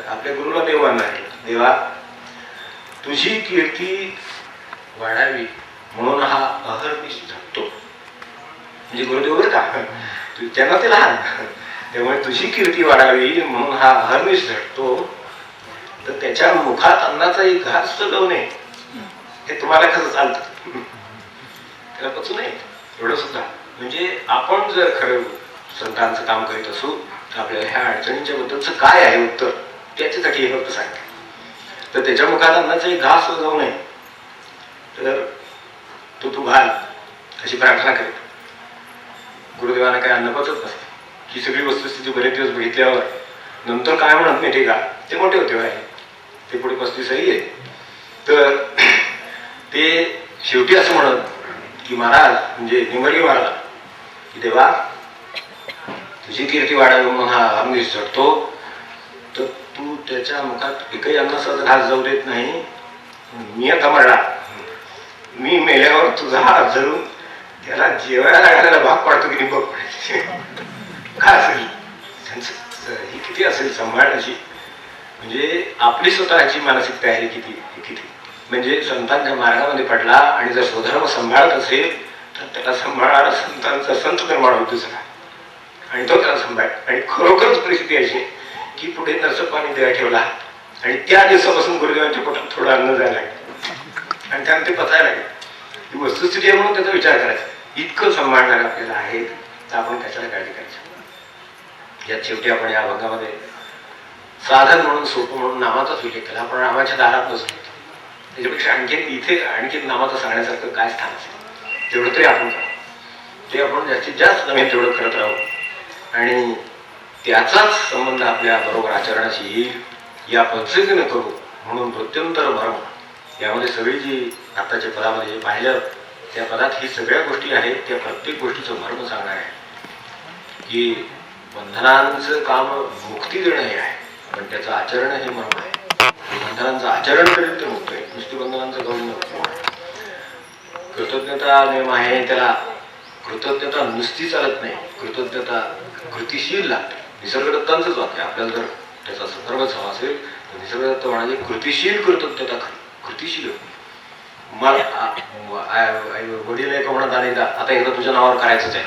आपल्या गुरुला देव मानणार आहे, देवा तुझी कीर्ती वाढावी म्हणून हा अहर्निश झटतो. म्हणजे गुरुदेव बरं का, त्यांना ते लहान, त्यामुळे तुझी कीर्ती वाढावी म्हणून हा अहर्निश झटतो. तर त्याच्या मुखात अन्नाचा एक घास जाऊ नये हे तुम्हाला कसं चालतं, त्याला पचू नये एवढं सुद्धा. म्हणजे आपण जर खरं संतांचं काम करीत असू तर आपल्याला ह्या अडचणींच्या बद्दलचं काय आहे उत्तर त्याच्यासाठी हे फक्त सांगते. तर त्याच्या मुखात अन्नाचा एक घास जाऊ नये तर तू घाल अशी प्रार्थना करीत. गुरुदेवांना काय अन्न पचत नसते. ही सगळी वस्तुस्थिती बरेच दिवस बघितल्यावर नंतर काय म्हणत नाही का, ते मोठे होते आहे, ते पुढे 35 आहे. तर ते शेवटी असं म्हणत की महाराज म्हणजे निंबार्की महाराज की देवा तुझी कीर्ती वाढावी म्हणून हा अहर्निश झटतो. तर तू त्याच्या मुखात एकही अन्नाचा घास जाऊ देत नाही. मी आता मरणार, मी मेल्यावर तुझा हात धरून त्याला जेवायला घालायला भाग पाडतो की बघ काय असेल त्यांचं ही किती असेल सांभाळण्याची. म्हणजे आपली स्वतःची मानसिक तयारी किती म्हणजे संतांच्या मार्गामध्ये पडला आणि जर स्वधर्म सांभाळत असेल तर त्याला सांभाळणारा संतांचा संत निर्माण होतो सगळा आणि तो त्याला सांभाळ. आणि खरोखरच परिस्थिती अशी की पुढे नरसप्पाने देह ठेवला आणि त्या दिवसापासून गुरुदेवांच्या पोटात थोडं अन्न जायला लागलं आणि त्यानं ते पचायला लागलं. ही वस्तुस्थिती आहे म्हणून त्याचा विचार करायचा. इतकं सांभाळणार आपल्याला आहे तर आपण कशाला काळजी करायची. यात शेवटी आपण या भागामध्ये साधन म्हणून सोपं म्हणून नामाचाच उल्लेख केला. आपण नामाच्या दारात नसतो, त्याच्यापेक्षा आणखी नामाचं सांगण्यासारखं काय स्थान असेल तेवढं तरी आपण करा. ते आपण जास्तीत जास्त नवीन तेवढं करत राहू आणि त्याचाच संबंध आपल्या बरोबर आचरणाशी येईल या पद्धतीने करू. म्हणून मृत्युंतर मर्म यामध्ये सगळी जी आत्ताच्या पदामध्ये जे पाहिलं त्या पदात ही सगळ्या गोष्टी आहेत. त्या प्रत्येक गोष्टीचं मर्म सांगणार आहे की बंधनांचं काम मुक्ती देणं हे आहे, पण त्याचं आचरण हे मर्म आहे. बंधनांचं आचरण करीत तर मुक्त आहे, नुसती बंधनांचं करून नको. कृतज्ञता नियम आहे, त्याला कृतज्ञता नुसती चालत नाही, कृतज्ञता कृतिशील लागते. निसर्गदत्तांचंच वाक्य आपल्याला जर त्याचा संदर्भच हवा असेल तर निसर्गदत्त म्हणाले कृतिशील कृतज्ञता कृतिशील. मला वडील एक म्हणत अनेकदा, आता एकदा तुझ्या नावावर करायचंच आहे,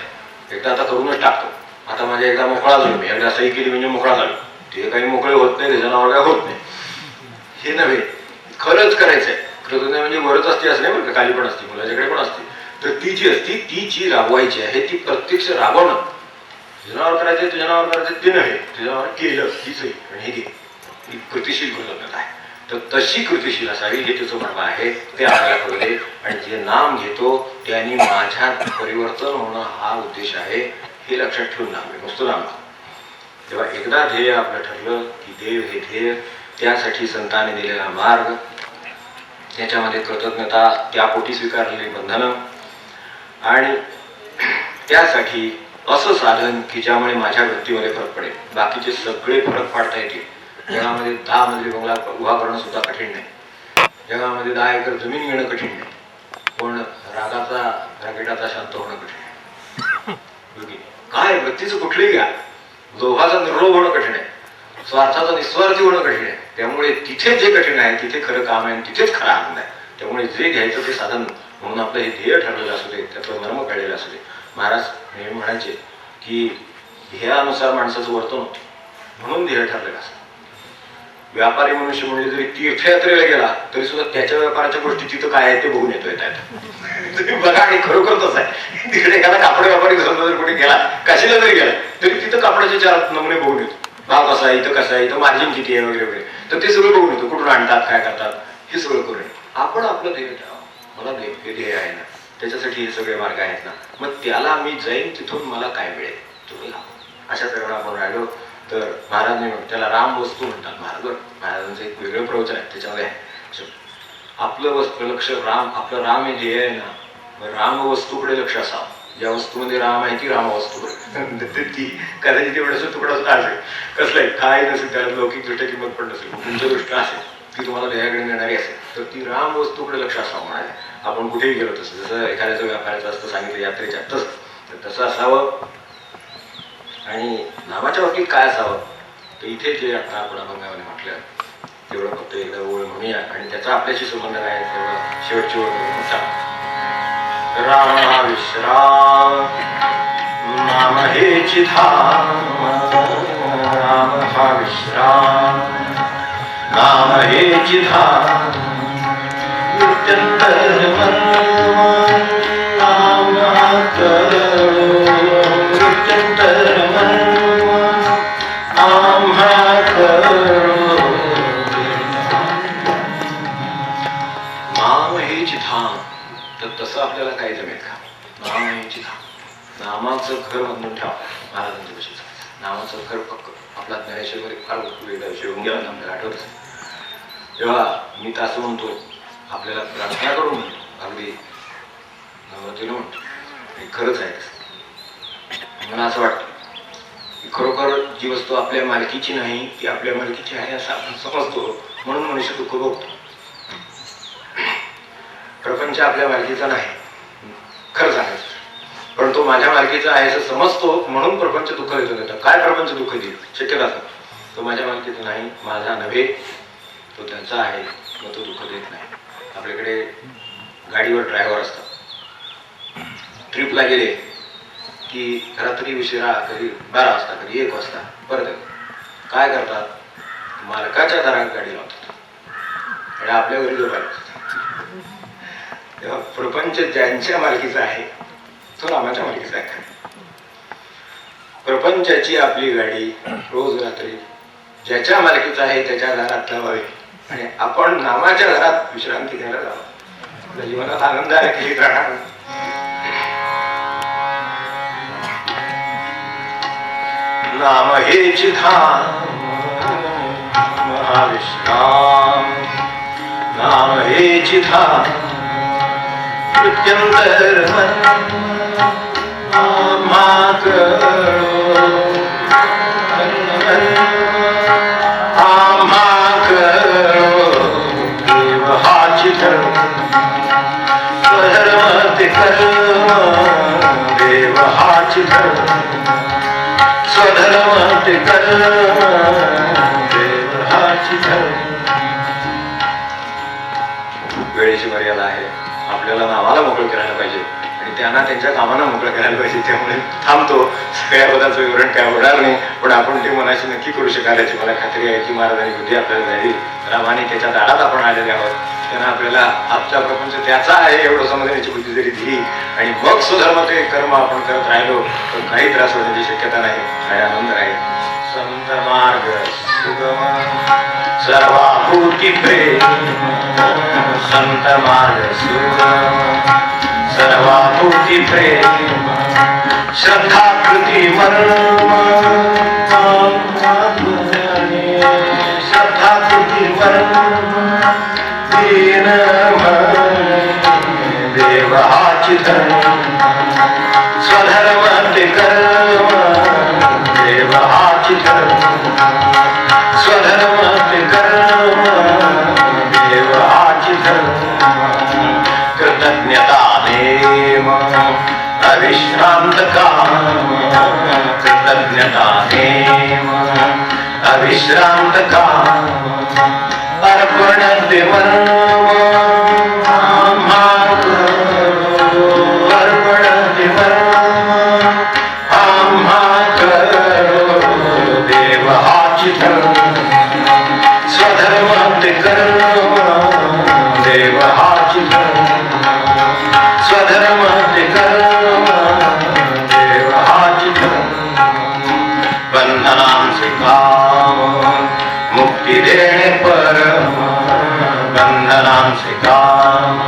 एकदा आता करूनच टाकतो, आता माझ्या एकदा मोकळा झालो मी, एकदा सही केली म्हणजे मोकळा झालो. ते काही मोकळे होत नाही, त्याच्या नावावर काय होत नाही हे नव्हे, खरंच करायचंय. कृतज्ञता म्हणजे वरच असते असं नाही बरं का, खाली पण असते, मुलाच्याकडे पण असते. तर ती जी असती ती जी राबवायची आहे ती प्रत्यक्ष राबवणं. तुझ्यावर करायचंय, तुझ्यावर करायचं ते नव्हे, तुझ्यावर केलं तीच आहे, आणि हे घे, ही कृतिशील कृतज्ञता आहे. तर तशी कृतिशील असावी हे त्याचं मर्म आहे, ते आपल्याला करू दे. आणि जे नाम घेतो त्यांनी माझ्यात परिवर्तन होणं हा उद्देश आहे, हे लक्षात ठेवून नाम नुसतं नाम. तेव्हा एकदा ध्येय आपलं ठरलं की देव हे ध्येय, त्यासाठी संतांनी दिलेला मार्ग, त्याच्यामध्ये कृतज्ञता, त्यापोटी स्वीकारलेली बंधनं, आणि त्यासाठी असं साधन की ज्यामुळे माझ्या वृत्तीमध्ये फरक पडेल. बाकीचे सगळे फरक पाडता येतील. जगामध्ये 10 मजली बंगला उभा करणं सुद्धा कठीण नाही, जगामध्ये 10 एकर जमीन घेणं कठीण नाही, पण रागेटाचा शांत होणं कठीण आहे. काय वृत्तीचं कुठलंही घ्या, लोभाचा निर्लोभ होणं कठीण आहे, स्वार्थाचा निस्वार्थी होणं कठीण आहे. त्यामुळे तिथे जे कठीण आहे तिथे खरं काम आहे, तिथेच खरा आनंद आहे. त्यामुळे जे घ्यायचं ते साधन म्हणून आपलं हे ध्येय ठरलेलं असू दे, त्याचं मर्म कळलेलं असू दे. महाराज नेहमी म्हणायचे की ध्येयानुसार माणसाचं वर्तन होतं, म्हणून ध्येय ठरलेलं असतं. व्यापारी मनुष्य म्हणजे जरी तीर्थयात्रेला गेला तरी सुद्धा त्याच्या व्यापाराच्या गोष्टी तिथं काय आहे ते बघून येतोय. तुम्ही बघा, आणि खरोखर तसं आहे. तिकडे एखादा कापड व्यापारी जर कुठे गेला, काशीला जरी गेला तरी तिथं कापडाचे 4 नमुने बघून येतो. भाव कसा आहे, इथं कसा आहे, इथं मार्जिन किती आहे वगैरे वगैरे, तर ते सगळं बघून येतो. कुठून आणतात, काय करतात, हे सगळं करून आपण आपलं ध्येय ठेवा. मला हे ध्येय आहे ना, त्याच्यासाठी हे सगळे मार्ग आहेत ना, मग त्याला मी जाईन तिथून मला काय मिळेल तुम्ही लावा. अशा प्रकारे आपण राहिलो तर महाराज त्याला राम वस्तू म्हणतात. महाराजांचं एक वेगळं प्रवचन आहे, त्याच्यामध्ये आपलं लक्ष राम, आपलं राम हे ध्येय आहे ना, राम वस्तूकडे लक्ष असावं. ज्या वस्तूमध्ये राम आहे ती राम वस्तू ती कदाचित एवढंच तुकडा सुद्धा असेल, कसलंही काय नसेल, त्याला लौकिक दृष्ट्या किंमत पण नसेल, तुमच्या दृष्टी असेल ती तुम्हाला ध्येयाकडे नेणारी असेल, तर ती राम वस्तूकडे लक्ष असावं. म्हणाले आपण कुठेही गेलो तसं, जसं एखाद्याचं व्यापाराचं असतं सांगितलं यात्रेच्या तसं असावं. आणि नामाच्या बाबतीत काय असावं, तर इथे जे आता आपण अभंगामध्ये म्हटलं तेवढं फक्त एकदा ओळ म्हणूया, आणि त्याचा आपल्याशी संबंध काय आहे तेवढं शेवटची ओळ म्हणून. राम हा विश्राम, नाम हेची धाम, राम हा विश्राम, नाम हेची धाम, मृत्युंतर नाम कळो, मृत्युंतर आम्हा कळो. नाम हेची धाम, तर तसं आपल्याला काय जमेल का? नाम हेची धाम, नामाचं घर बांधून ठेवा. महाराजांच्या विषयी नामाचं घर पक्क. आपला ज्ञानेश्वरी फार वेगळा विषय होऊन गेला, आपल्याला आठवत. तेव्हा मी तर असं म्हणतो, आपल्याला प्रार्थना करून म्हणतो, अगदी नम्रतेनं म्हणतो, हे खरंच आहे. मला असं वाटतं की खरोखर जी वस्तू आपल्या मालकीची नाही ती आपल्या मालकीची आहे असं आपण समजतो, म्हणून मनुष्य दुःख भोगतो. प्रपंच आपल्या मालकीचा नाही, खरं सांगायचं, पण तो माझ्या मालकीचा आहे असं समजतो, म्हणून प्रपंच दुःख देतो. काय प्रपंच दुःख देईल? शक्यता नाही. तो माझ्या मालकीचा नाही, माझा नव्हे, तो त्यांचा आहे, मग तो दुःख देत नाही. आपल्याकडे गाडीवर ड्रायव्हर असतात, ट्रिपला गेले की रात्री उशिरा, कधी 12 वाजता, कधी 1 वाजता परत येतात. काय करतात? मालकाच्या दारात गाडी लावतात आणि आपल्या घरी झोपायला. तेव्हा प्रपंच ज्यांच्या मालकीचा आहे तो रामाच्या मालकीचा आहे. प्रपंचाची आपली गाडी रोज रात्री ज्याच्या मालकीचा आहे त्याच्या घरात लावावी, आणि आपण नामाच्या घरात विश्रांती घ्यायला जावं. जीवनात आनंद आहे की राहणार. नाम हेची धाम, महाविश्राम, नाम हेची धाम, मृत्युंतर आम्हा कळो, आम्हा करो देव हाच धर्म स्वधर्म ते कर्म देव हाच धर्म स्वधर्म ते कर्म देव हाच धर्म. वेळेची मर्यादा आहे. आपल्याला नावाला मोकळं करायला पाहिजे आणि त्यांना त्यांच्या कामाला मोकळं करायला पाहिजे. त्यामुळे थांबतो. सगळ्या पदाचं विवरण काय होणार नाही, पण आपण ते मनाशी नक्की करू शकाल याची मला खात्री आहे की महाराजांनी बुद्धी आपल्याला द्यावी. रामाने त्याच्या दारात आपण आलेले आहोत. त्यांना आपल्याला आजचा प्रपंच त्याचा आहे एवढं समजण्याची बुद्धी जरी दिली आणि मग स्वधर्म ते कर्म आपण करत राहिलो तर काही त्रास होण्याची शक्यता नाही आणि आनंद राहील. संत मार्ग सुगम सर्वाभूती प्रेम संत मार्ग सुगम सर्वाभूती प्रेम श्रद्धा कृती मर्म श्रद्धा कृती मर्म दीन देव हाची धर्म स्वधर्म ते कर्म देव हाची धर्म स्वधर्म ते कर्म देव हाची धर्म कृतज्ञता नेम अविश्रांत काम कृतज्ञता नेम अविश्रांत काम अर्पण ते मर्म आम्हा करो अर्पण ते मर्म आम्हा करो देव हाची धर्म स्वधर्म ते कर्म देव हाची धर्म स्वधर्म ते कर्म देव हाची धर्म बंधनांचे काम मुक्ती देणे परम बंधनांचे काम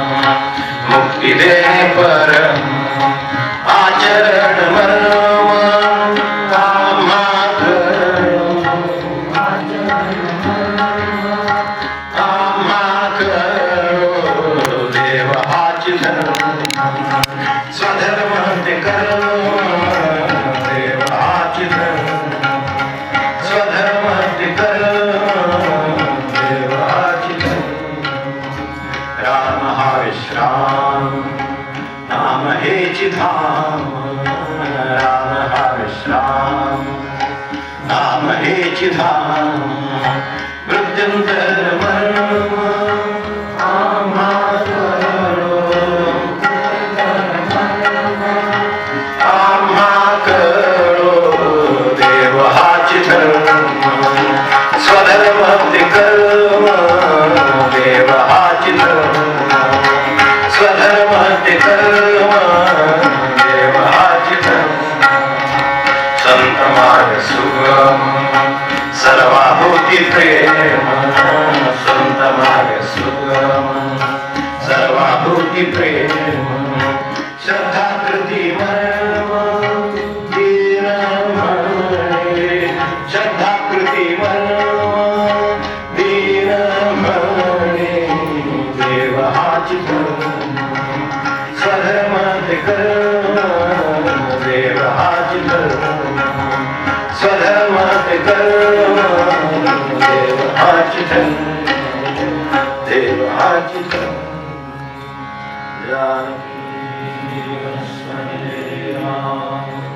मुक्ती देणे परम आचरण मर्म आम्हा करो आम्हा करो देव हाची धर्म स्वधर्म ते कर्म देव हाची धर्म स्वधर्म ते कर्म देव हाची धर्म. राम हा विश्राम नाम हेची धाम राम हा विश्राम नाम हेची धाम मृत्युंतर मर्म आम्हा करो आम्हा करो देव हाची धर्म स्वधर्म ते कर्म देव हाची धर्म स्वधर्म ते कर्म देव हाची धर्म संत मार्ग सुगम सर्वाभूती प्रेम संत मार्ग सुगम सर्वाभूती प्रेम श्रद्धा कृती मर्म दीन म्हणे श्रद्धा कृती मर्म दीन म्हणे देव हाची धर्म स्वधर्म ते कर्म देव हाची धर्म स्वधर्म ते कर्म देव हाची धर्म देव हाची धर्म. जानकी स्मरे राम